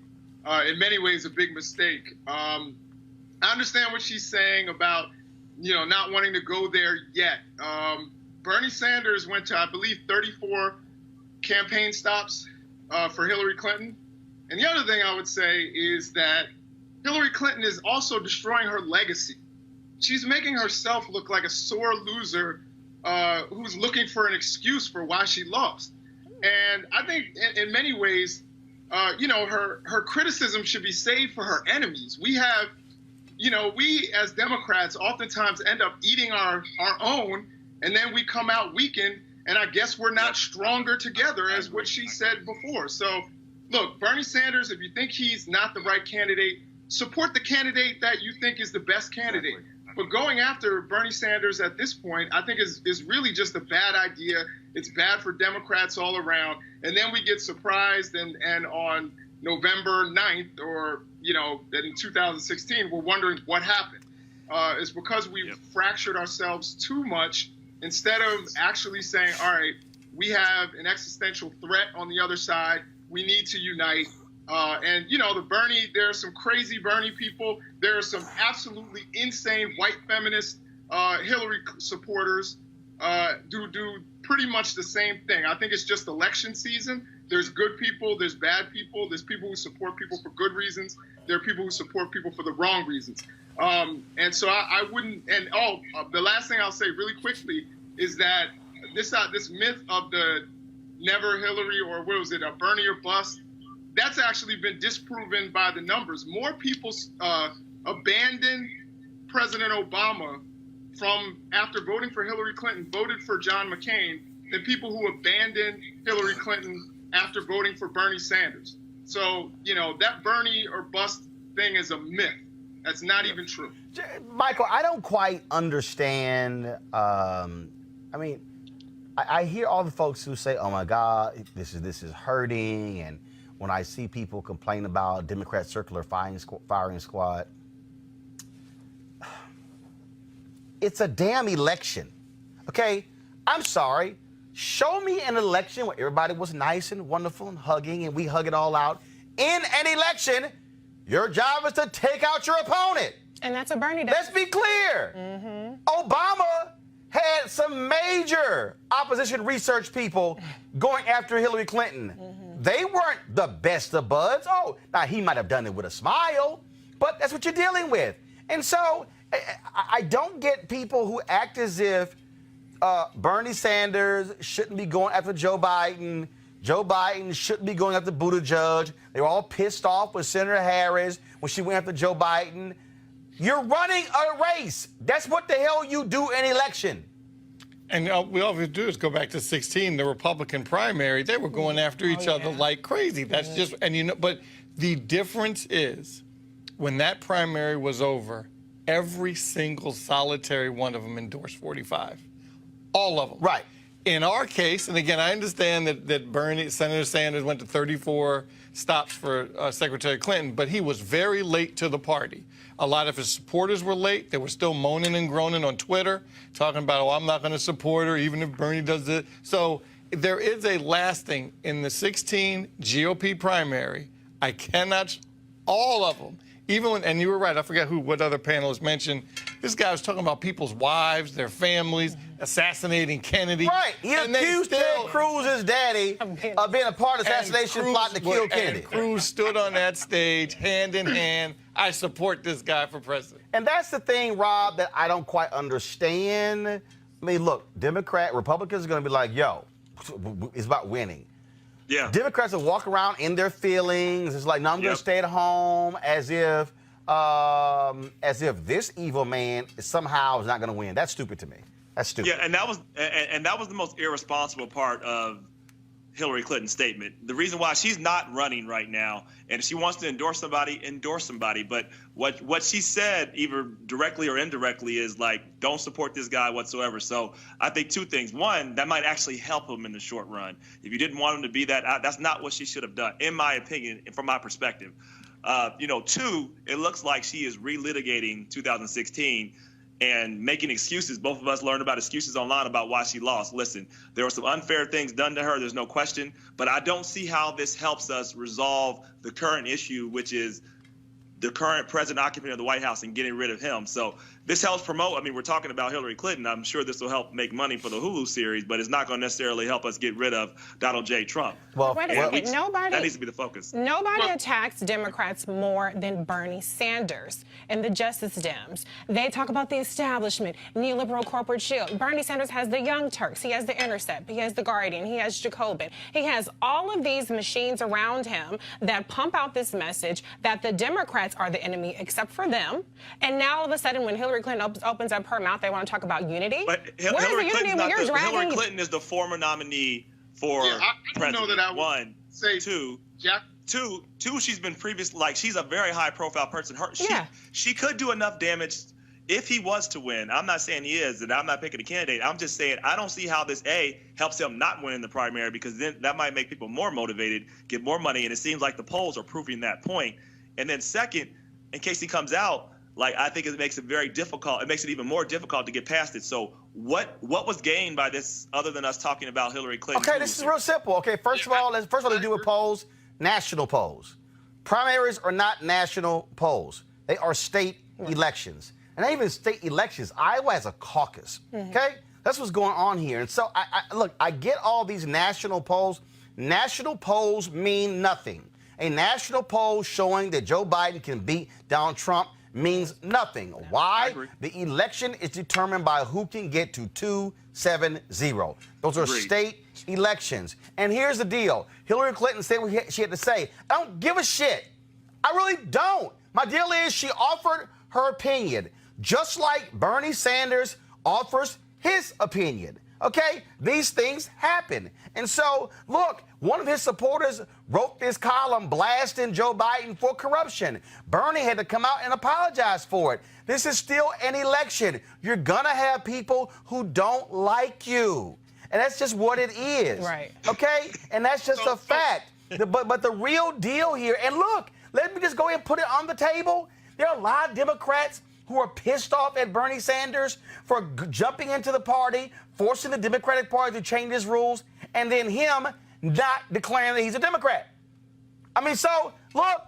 in many ways, a big mistake. I understand what she's saying about, not wanting to go there yet. Bernie Sanders went to, I believe, 34 campaign stops for Hillary Clinton. And the other thing I would say is that Hillary Clinton is also destroying her legacy. She's making herself look like a sore loser who's looking for an excuse for why she lost. And I think in many ways, her criticism should be saved for her enemies. We have, we as Democrats oftentimes end up eating our own, and then we come out weakened, and I guess we're not stronger together, as what she said before. So, look, Bernie Sanders, if you think he's not the right candidate, support the candidate that you think is the best candidate. But going after Bernie Sanders at this point, I think is really just a bad idea. It's bad for Democrats all around. And then we get surprised, and on November 9th, or, in 2016, we're wondering what happened. It's because we've fractured ourselves too much, instead of actually saying, all right, we have an existential threat on the other side. We need to unite. And, the Bernie, there are some crazy Bernie people. There are some absolutely insane white feminist Hillary supporters do pretty much the same thing. I think it's just election season. There's good people. There's bad people. There's people who support people for good reasons. There are people who support people for the wrong reasons. And so I wouldn't. And the last thing I'll say really quickly is that this myth of the never Hillary, or what was it, a Bernie or bust, that's actually been disproven by the numbers. More people abandoned President Obama from after voting for Hillary Clinton, voted for John McCain, than people who abandoned Hillary Clinton after voting for Bernie Sanders. So, that Bernie or bust thing is a myth. That's not even true. Michael, I don't quite understand. I hear all the folks who say, oh my God, this is hurting. And when I see people complain about Democrat circular firing squad, it's a damn election. Okay? I'm sorry. Show me an election where everybody was nice and wonderful and hugging, and we hug it all out. In an election, your job is to take out your opponent. And that's what Bernie does. Let's be clear. Obama had some major opposition research people going after Hillary Clinton. They weren't the best of buds. Oh, now he might have done it with a smile, but that's what you're dealing with. And so I don't get people who act as if Bernie Sanders shouldn't be going after Joe Biden. Joe Biden shouldn't be going after Buttigieg. They were all pissed off with Senator Harris when she went after Joe Biden. You're running a race. That's what the hell you do in election. And all we have to do is go back to 16, the Republican primary. They were going after each other like crazy. That's just, and you know, but the difference is when that primary was over, every single solitary one of them endorsed 45. All of them. Right. In our case, and again, I understand that Senator Sanders went to 34 stops for Secretary Clinton, but he was very late to the party. A lot of his supporters were late. They were still moaning and groaning on Twitter, talking about, oh, I'm not going to support her, even if Bernie does it. So there is a lasting, in the 16 GOP primary, I cannot, all of them, even when, and you were right, I forget what other panelists mentioned, this guy was talking about people's wives, their families, assassinating Kennedy. Right. He accused Ted Cruz's daddy of being a part of the assassination plot to kill Kennedy. And Cruz stood on that stage, hand in hand. I support this guy for president. And that's the thing, Rob, that I don't quite understand. I mean, look, Republicans are going to be like, yo, it's about winning. Yeah. Democrats will walk around in their feelings. It's like, no, I'm going to stay at home as if this evil man somehow is not going to win. That's stupid to me. That's stupid. Yeah, and that was the most irresponsible part of Hillary Clinton's statement. The reason why she's not running right now, and if she wants to endorse somebody. But what she said, either directly or indirectly, is like, don't support this guy whatsoever. So I think two things. One, that might actually help him in the short run. If you didn't want him to be that's not what she should have done, in my opinion, from my perspective. Two, it looks like she is relitigating 2016 and making excuses. Both of us learned about excuses online about why she lost. Listen, there were some unfair things done to her, there's no question, but I don't see how this helps us resolve the current issue, which is the current president occupant of the White House and getting rid of him. So this helps promote, we're talking about Hillary Clinton. I'm sure this will help make money for the Hulu series, but it's not going to necessarily help us get rid of Donald J. Trump. Well, wait a second. That needs to be the focus. Nobody attacks Democrats more than Bernie Sanders and the Justice Dems. They talk about the establishment, neoliberal corporate shield. Bernie Sanders has the Young Turks. He has the Intercept. He has the Guardian. He has Jacobin. He has all of these machines around him that pump out this message that the Democrats are the enemy, except for them. And now all of a sudden, when Hillary Clinton opens up her mouth, they want to talk about unity. But Hillary Clinton is the former nominee for president. One, two. She's been previously, she's a very high-profile person. She could do enough damage if he was to win. I'm not saying he is, and I'm not picking a candidate. I'm just saying I don't see how this helps him not win in the primary, because then that might make people more motivated, get more money, and it seems like the polls are proving that point. And then second, in case he comes out, I think it makes it very difficult. It makes it even more difficult to get past it. So what was gained by this other than us talking about Hillary Clinton? Okay, this is real simple. Okay, first of all, let's do with polls, national polls. Primaries are not national polls. They are state elections. And not even state elections. Iowa has a caucus. Okay? That's what's going on here. And so, I get all these national polls. National polls mean nothing. A national poll showing that Joe Biden can beat Donald Trump means nothing. Why? The election is determined by who can get to 270. Those are state elections. And here's the deal. Hillary Clinton said what she had to say. I don't give a shit. I really don't. My deal is she offered her opinion, just like Bernie Sanders offers his opinion. Okay? These things happen. And so, look, one of his supporters wrote this column blasting Joe Biden for corruption. Bernie had to come out and apologize for it. This is still an election. You're going to have people who don't like you. And that's just what it is. Right. Okay? And that's just a fact. But the real deal here, and look, let me just go ahead and put it on the table. There are a lot of Democrats who are pissed off at Bernie Sanders for jumping into the party, forcing the Democratic Party to change his rules, and then him not declaring that he's a Democrat. So look,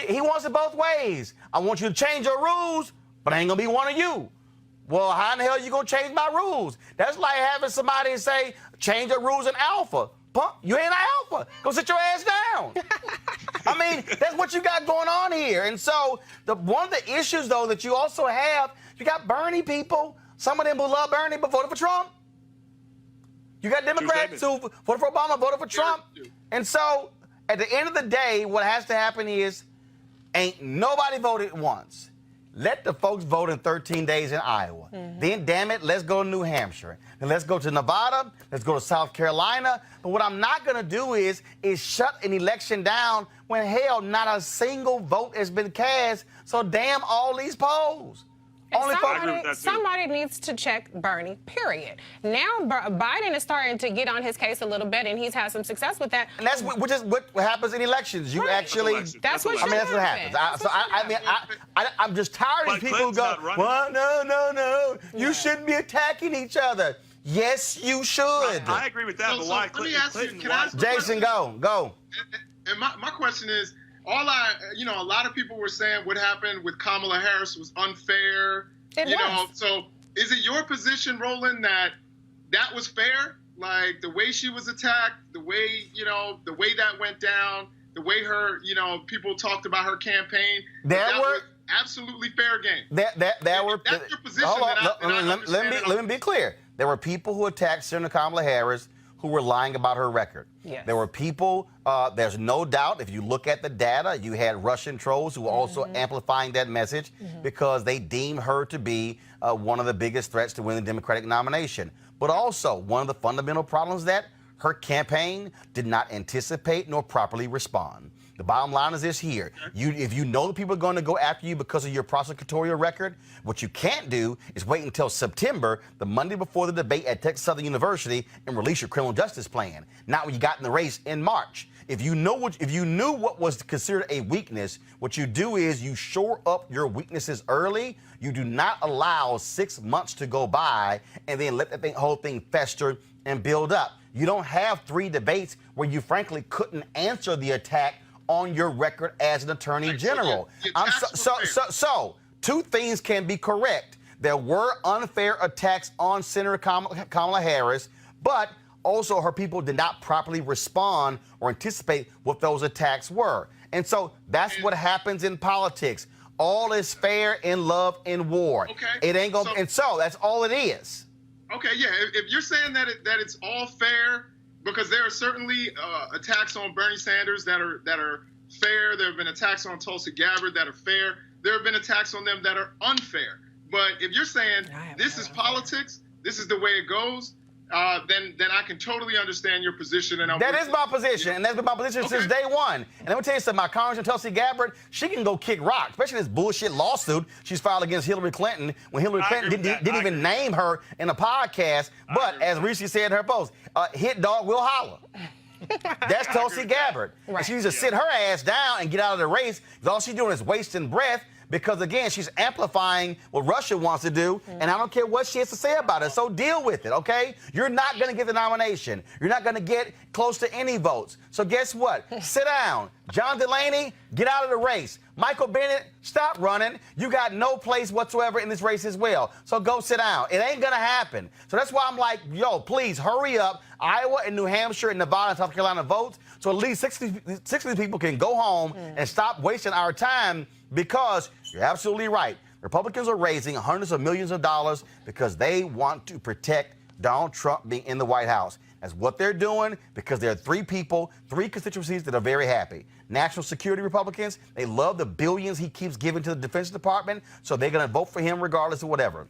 he wants it both ways. I want you to change your rules, but I ain't gonna be one of you. Well, how in the hell are you gonna change my rules? That's like having somebody say, change the rules in alpha. Punk, you ain't alpha. Go sit your ass down. I mean, that's what you got going on here. And so one of the issues, though, that you also have, you got Bernie people, some of them who love Bernie but voted for Trump. You got Democrats who voted for Obama, voted for Trump. And so at the end of the day, what has to happen is ain't nobody voted once. Let the folks vote in 13 days in Iowa. Then, damn it, let's go to New Hampshire. And let's go to Nevada. Let's go to South Carolina. But what I'm not going to do is shut an election down when, hell, not a single vote has been cast. So damn all these polls. Somebody needs to check Bernie, period. Now Biden is starting to get on his case a little bit, and he's had some success with that. And that's which is what happens in elections. You actually, that's what happens. I'm just tired of people who go, well, no, you shouldn't be attacking each other. Yes, you should. I agree with that, but why Clinton? Jason, go. And my question is, a lot of people were saying what happened with Kamala Harris was unfair. So is it your position, Roland, that was fair? Like the way she was attacked, the way that went down, the way her, people talked about her campaign. That was absolutely fair game. That's your position. Let me be clear. There were people who attacked Senator Kamala Harris who were lying about her record. Yes. There were people, there's no doubt, if you look at the data, you had Russian trolls who were also amplifying that message because they deemed her to be one of the biggest threats to win the Democratic nomination. But also, one of the fundamental problems that her campaign did not anticipate nor properly respond. The bottom line is this here. If you know people are going to go after you because of your prosecutorial record, what you can't do is wait until September, the Monday before the debate at Texas Southern University, and release your criminal justice plan. Not when you got in the race in March. If you knew what was considered a weakness, what you do is you shore up your weaknesses early. You do not allow 6 months to go by and then let the whole thing fester and build up. You don't have 3 debates where you frankly couldn't answer the attack on your record as an attorney general. So 2 things can be correct. There were unfair attacks on Senator Kamala Harris, but also her people did not properly respond or anticipate what those attacks were. And so that's what happens in politics. All is fair in love and war. It ain't gonna, and so that's all it is. Okay, yeah. If you're saying that it's all fair, because there are certainly attacks on Bernie Sanders that are fair. There have been attacks on Tulsi Gabbard that are fair. There have been attacks on them that are unfair. But if you're saying this is politics, this is the way it goes, then I can totally understand your position. And that is my position, and that's been my position since day one. And let me tell you something, my Congressman Tulsi Gabbard, she can go kick rocks, especially this bullshit lawsuit she's filed against Hillary Clinton when Hillary Clinton didn't even name her in a podcast. But as Reese said in her post, hit dog will holler. That's Tulsi Gabbard. Right. And she needs to sit her ass down and get out of the race because all she's doing is wasting breath because, again, she's amplifying what Russia wants to do, and I don't care what she has to say about it. So deal with it, okay? You're not going to get the nomination. You're not going to get close to any votes. So guess what? Sit down. John Delaney, get out of the race. Michael Bennet, stop running. You got no place whatsoever in this race as well. So go sit down. It ain't going to happen. So that's why I'm like, yo, please hurry up. Iowa and New Hampshire and Nevada and South Carolina votes so at least 60 people can go home and stop wasting our time because you're absolutely right. Republicans are raising hundreds of millions of dollars because they want to protect Donald Trump being in the White House. That's what they're doing because there are 3 people, 3 constituencies that are very happy. National security Republicans, they love the billions he keeps giving to the Defense Department, so they're going to vote for him regardless of whatever.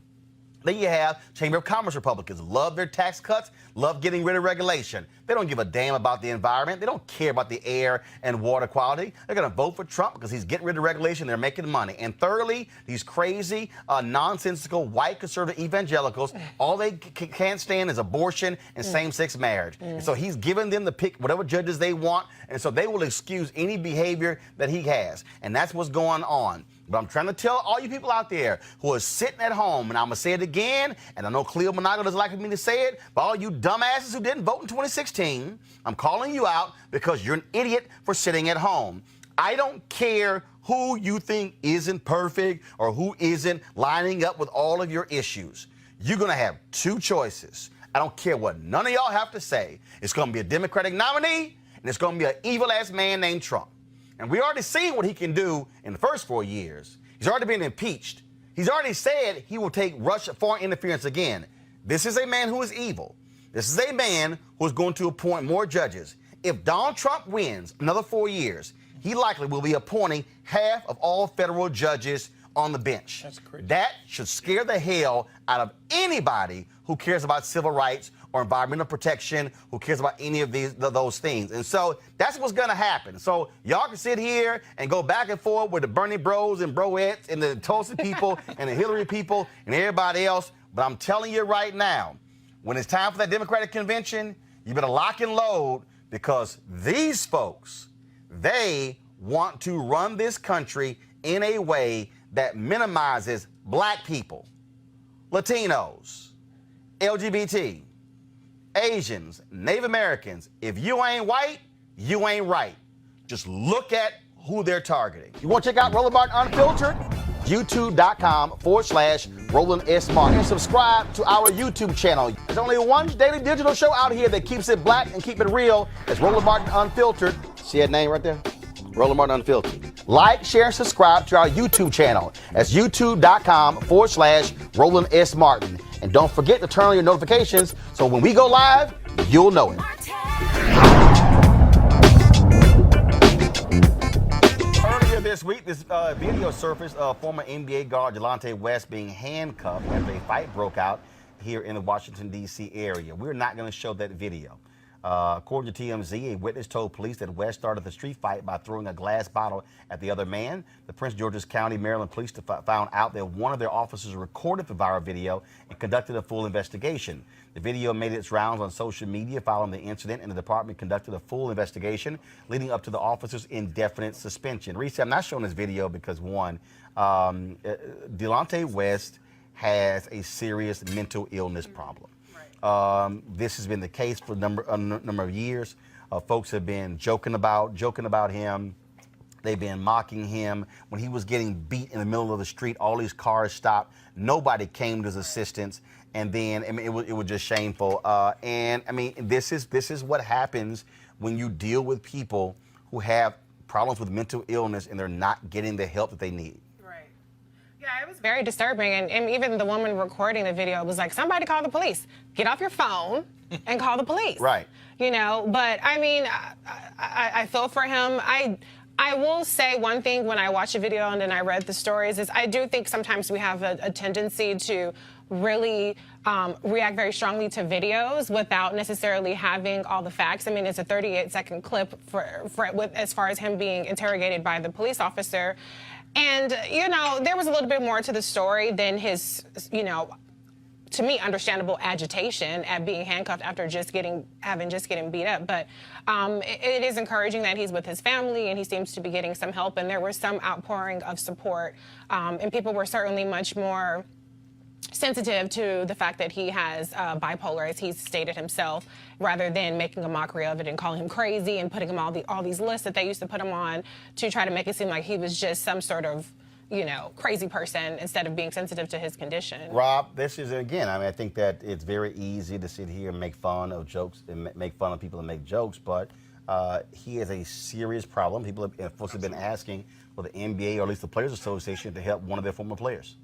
Then you have Chamber of Commerce Republicans, love their tax cuts, love getting rid of regulation. They don't give a damn about the environment. They don't care about the air and water quality. They're going to vote for Trump because he's getting rid of regulation. They're making money. And thirdly, these crazy, nonsensical, white conservative evangelicals, all they can't stand is abortion and same-sex marriage. And so he's giving them to pick whatever judges they want, and so they will excuse any behavior that he has. And that's what's going on. But I'm trying to tell all you people out there who are sitting at home, and I'm going to say it again, and I know Cleo Monago doesn't like me to say it, but all you dumbasses who didn't vote in 2016, I'm calling you out because you're an idiot for sitting at home. I don't care who you think isn't perfect or who isn't lining up with all of your issues. You're going to have two choices. I don't care what none of y'all have to say. It's going to be a Democratic nominee, and it's going to be an evil-ass man named Trump. And we already seen what he can do in the first 4 years. He's already been impeached. He's already said he will take Russia foreign interference again. This is a man who is evil. This is a man who is going to appoint more judges. If Donald Trump wins another 4 years, he likely will be appointing half of all federal judges on the bench. That's crazy. That should scare the hell out of anybody who cares about civil rights or environmental protection, who cares about any of those things. And so that's what's going to happen. So y'all can sit here and go back and forth with the Bernie bros and broettes and the Tulsi people and the Hillary people and everybody else. But I'm telling you right now, when it's time for that Democratic convention, you better lock and load, because these folks, they want to run this country in a way that minimizes black people, Latinos, LGBT, Asians, Native Americans. If you ain't white, you ain't right. Just look at who they're targeting. You want to check out Roland Martin Unfiltered? YouTube.com/Roland S. Martin. And subscribe to our YouTube channel. There's only one daily digital show out here that keeps it black and keep it real. It's Roland Martin Unfiltered. See that name right there? Roland Martin Unfiltered. Like, share, and subscribe to our YouTube channel. That's youtube.com/Roland S. Martin. And don't forget to turn on your notifications so when we go live, you'll know it. Earlier this week, this video surfaced of former NBA guard Delonte West being handcuffed after a fight broke out here in the Washington, D.C. area. We're not going to show that video. According to TMZ, a witness told police that West started the street fight by throwing a glass bottle at the other man. The Prince George's County, Maryland police found out that one of their officers recorded the viral video and conducted a full investigation. The video made its rounds on social media following the incident, and the department conducted a full investigation leading up to the officer's indefinite suspension. Reese, I'm not showing this video because, one, Delonte West has a serious mental illness problem. This has been the case for a number of years. Folks have been joking about him. They've been mocking him. When he was getting beat in the middle of the street, all these cars stopped. Nobody came to his assistance. And then, I mean, it was just shameful. And I mean, this is what happens when you deal with people who have problems with mental illness and they're not getting the help that they need. Yeah, it was very disturbing, and even the woman recording the video was like, somebody call the police. Get off your phone and call the police. Right. You know, but I mean, I feel for him. I will say one thing when I watched the video and then I read the stories is I do think sometimes we have a tendency to really react very strongly to videos without necessarily having all the facts. I mean, it's a 38-second clip as far as him being interrogated by the police officer. And, you know, there was a little bit more to the story than his, you know, to me, understandable agitation at being handcuffed after just getting beat up. But it is encouraging that he's with his family and he seems to be getting some help. And there was some outpouring of support. And people were certainly much more sensitive to the fact that he has bipolar, as he's stated himself, rather than making a mockery of it and calling him crazy and putting him all these lists that they used to put him on to try to make it seem like he was just some sort of, you know, crazy person instead of being sensitive to his condition. Rob, this is, again, I mean, I think that it's very easy to sit here and make fun of jokes and make fun of people and make jokes, but he has a serious problem. People have been asking for the NBA, or at least the Players Association, to help one of their former players.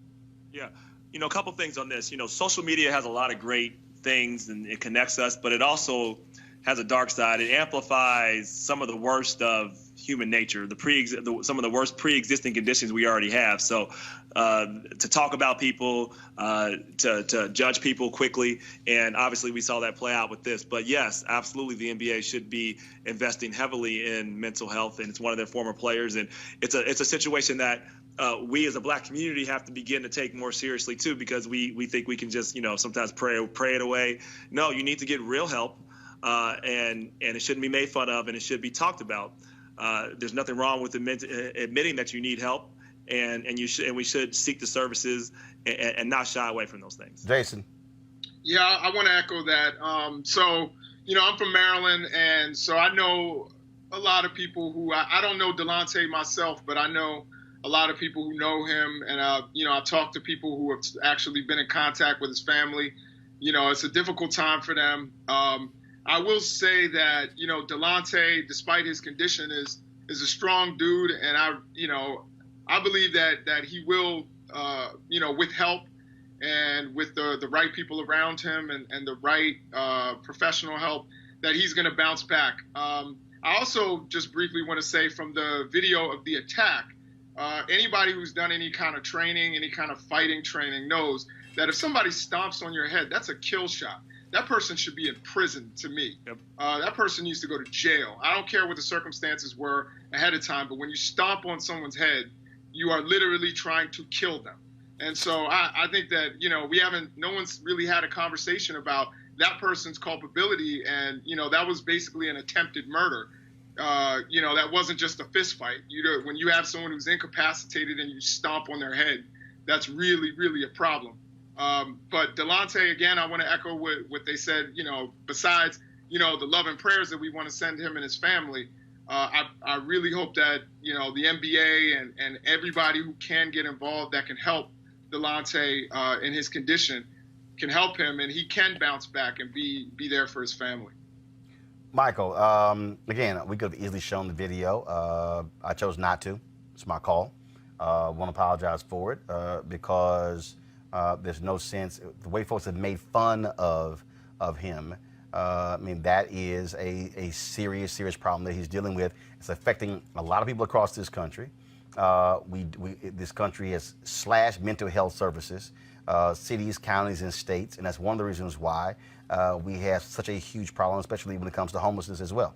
Yeah. You know, a couple things on this. You know, social media has a lot of great things and it connects us, but it also has a dark side. It amplifies some of the worst of human nature, some of the worst pre-existing conditions we already have. So to talk about people, to judge people quickly, and obviously we saw that play out with this. But yes, absolutely, the NBA should be investing heavily in mental health, and it's one of their former players, and it's a situation that we as a black community have to begin to take more seriously too, because we think we can just, you know, sometimes pray it away. No, you need to get real help, and it shouldn't be made fun of, and it should be talked about. There's nothing wrong with admitting that you need help, and we should seek the services and not shy away from those things. Jason. Yeah, I want to echo that. So, you know, I'm from Maryland, and so I know a lot of people who I don't know Delonte myself, but I know a lot of people who know him, and I've talked to people who have actually been in contact with his family. It's a difficult time for them. I will say that Delonte, despite his condition, is a strong dude, and I believe that he will, with help and with the right people around him and the right professional help, that he's going to bounce back. I also just briefly want to say, from the video of the attack, anybody who's done any kind of training, any kind of fighting training, knows that if somebody stomps on your head, that's a kill shot. That person should be in prison, to me. Yep. That person needs to go to jail. I don't care what the circumstances were ahead of time, but when you stomp on someone's head, you are literally trying to kill them. And so I think that, no one's really had a conversation about that person's culpability, and, that was basically an attempted murder. That wasn't just a fist fight. When you have someone who's incapacitated and you stomp on their head, that's really, really a problem. But Delonte, again, I want to echo what they said, besides, the love and prayers that we want to send him and his family. I really hope that, the NBA and everybody who can get involved that can help Delonte in his condition can help him, and he can bounce back and be there for his family. Michael, again, we could have easily shown the video. I chose not to. It's my call. Want to apologize for it because there's no sense. The way folks have made fun of him, that is a serious problem that he's dealing with. It's affecting a lot of people across this country. This country has slashed mental health services, cities, counties, and states, and that's one of the reasons why we have such a huge problem, especially when it comes to homelessness as well.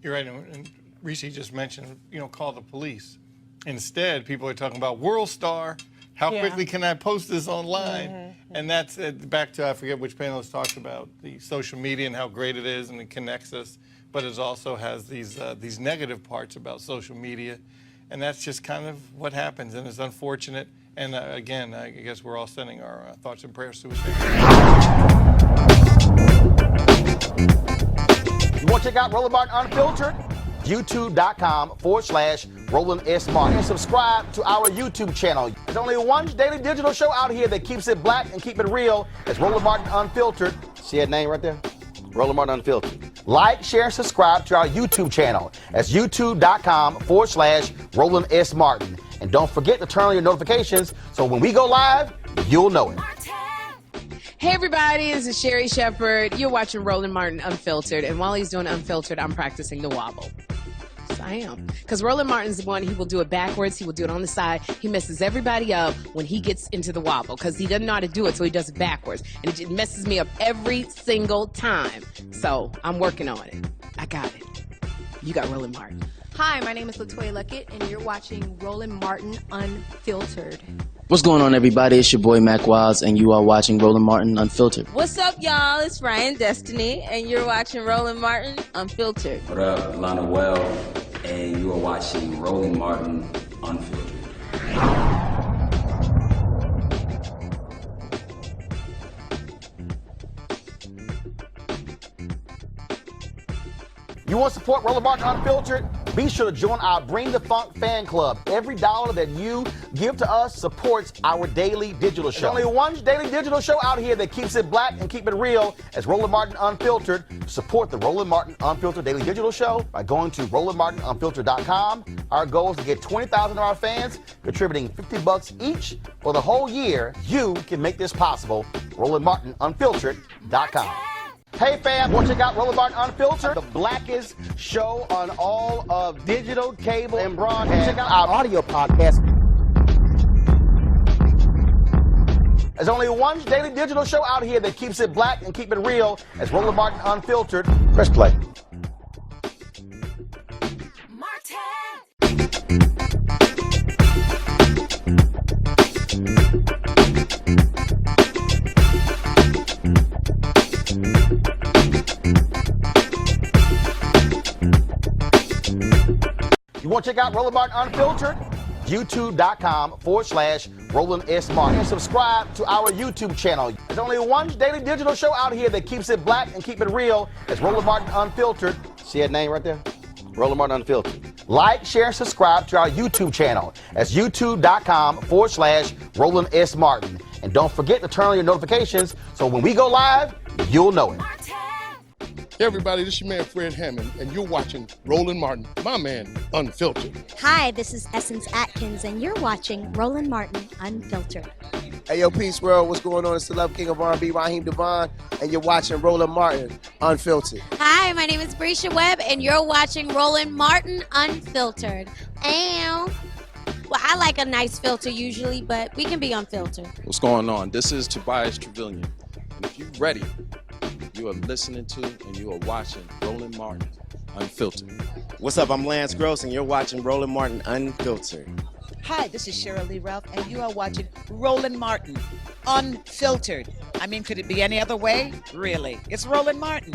You're right, and Reese just mentioned, call the police. Instead, people are talking about World Star. How quickly can I post this online? Mm-hmm. And that's back to, I forget which panelist talked about the social media and how great it is and it connects us, but it also has these negative parts about social media. And that's just kind of what happens, and it's unfortunate. And again, I guess we're all sending our thoughts and prayers to his family. You want to check out Roland Martin Unfiltered? YouTube.com/Roland S. Martin. And subscribe to our YouTube channel. There's only one daily digital show out here that keeps it black and keep it real. It's Roland Martin Unfiltered. See that name right there? Roland Martin Unfiltered. Like, share, and subscribe to our YouTube channel. That's YouTube.com/Roland S. Martin. And don't forget to turn on your notifications so when we go live, you'll know it. Hey everybody, this is Sherry Shepherd. You're watching Roland Martin Unfiltered, and while he's doing Unfiltered, I'm practicing the wobble. Yes, I am. Because Roland Martin's the one, he will do it backwards, he will do it on the side. He messes everybody up when he gets into the wobble, because he doesn't know how to do it, so he does it backwards. And it messes me up every single time. So I'm working on it. I got it. You got Roland Martin. Hi, my name is LaToya Luckett, and you're watching Roland Martin Unfiltered. What's going on, everybody? It's your boy Mac Wilds, and you are watching Roland Martin Unfiltered. What's up, y'all? It's Ryan Destiny, and you're watching Roland Martin Unfiltered. What up, Lana Well, and you are watching Roland Martin Unfiltered. You want to support Roland Martin Unfiltered? Be sure to join our Bring the Funk fan club. Every dollar that you give to us supports our daily digital show. There's only one daily digital show out here that keeps it black and keep it real. It's Roland Martin Unfiltered. Support the Roland Martin Unfiltered daily digital show by going to RolandMartinUnfiltered.com. Our goal is to get 20,000 of our fans contributing $50 each for the whole year. You can make this possible. RolandMartinUnfiltered.com. Hey fam, want to check out Roland Martin Unfiltered, the blackest show on all of digital, cable, and broadcast. Check out our audio podcast. There's only one daily digital show out here that keeps it black and keep it real. It's Roland Martin Unfiltered. Press play. You want to check out Roland Martin Unfiltered? YouTube.com/Roland S. Martin. And subscribe to our YouTube channel. There's only one daily digital show out here that keeps it black and keep it real. It's Roland Martin Unfiltered. See that name right there? Roland Martin Unfiltered. Like, share, and subscribe to our YouTube channel. That's youtube.com/Roland S. Martin. And don't forget to turn on your notifications so when we go live, you'll know it. Hey everybody, this is your man Fred Hammond, and you're watching Roland Martin, my man, Unfiltered. Hi, this is Essence Atkins, and you're watching Roland Martin Unfiltered. Hey, yo, Peace World, what's going on? It's the Love King of R&B, Raheem Devon, and you're watching Roland Martin Unfiltered. Hi, my name is Brescia Webb, and you're watching Roland Martin Unfiltered. Ow. Well, I like a nice filter usually, but we can be unfiltered. What's going on? This is Tobias Trevelyan. And if you're ready, you are listening to and you are watching Roland Martin Unfiltered. What's up? I'm Lance Gross, and you're watching Roland Martin Unfiltered. Hi, this is Cheryl Lee Ralph, and you are watching Roland Martin Unfiltered. I mean, could it be any other way? Really? It's Roland Martin.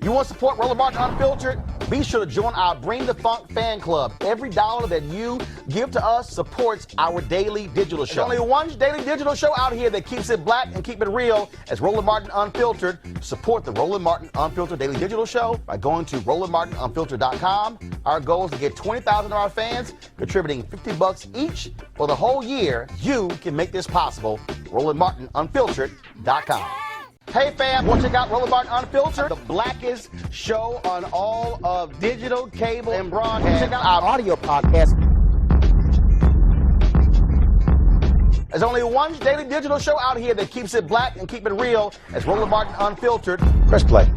You want to support Roland Martin Unfiltered? Be sure to join our Bring the Funk fan club. Every dollar that you give to us supports our daily digital show. There's only one daily digital show out here that keeps it black and keep it real as Roland Martin Unfiltered. Support the Roland Martin Unfiltered daily digital show by going to RolandMartinUnfiltered.com. Our goal is to get 20,000 of our fans contributing $50 each for the whole year. You can make this possible. RolandMartinUnfiltered.com. Hey fam, want to check out Roland Martin Unfiltered, the blackest show on all of digital, cable, and broadcast. Check out our audio podcast. There's only one daily digital show out here that keeps it black and keep it real. It's Roland Martin Unfiltered. Press play.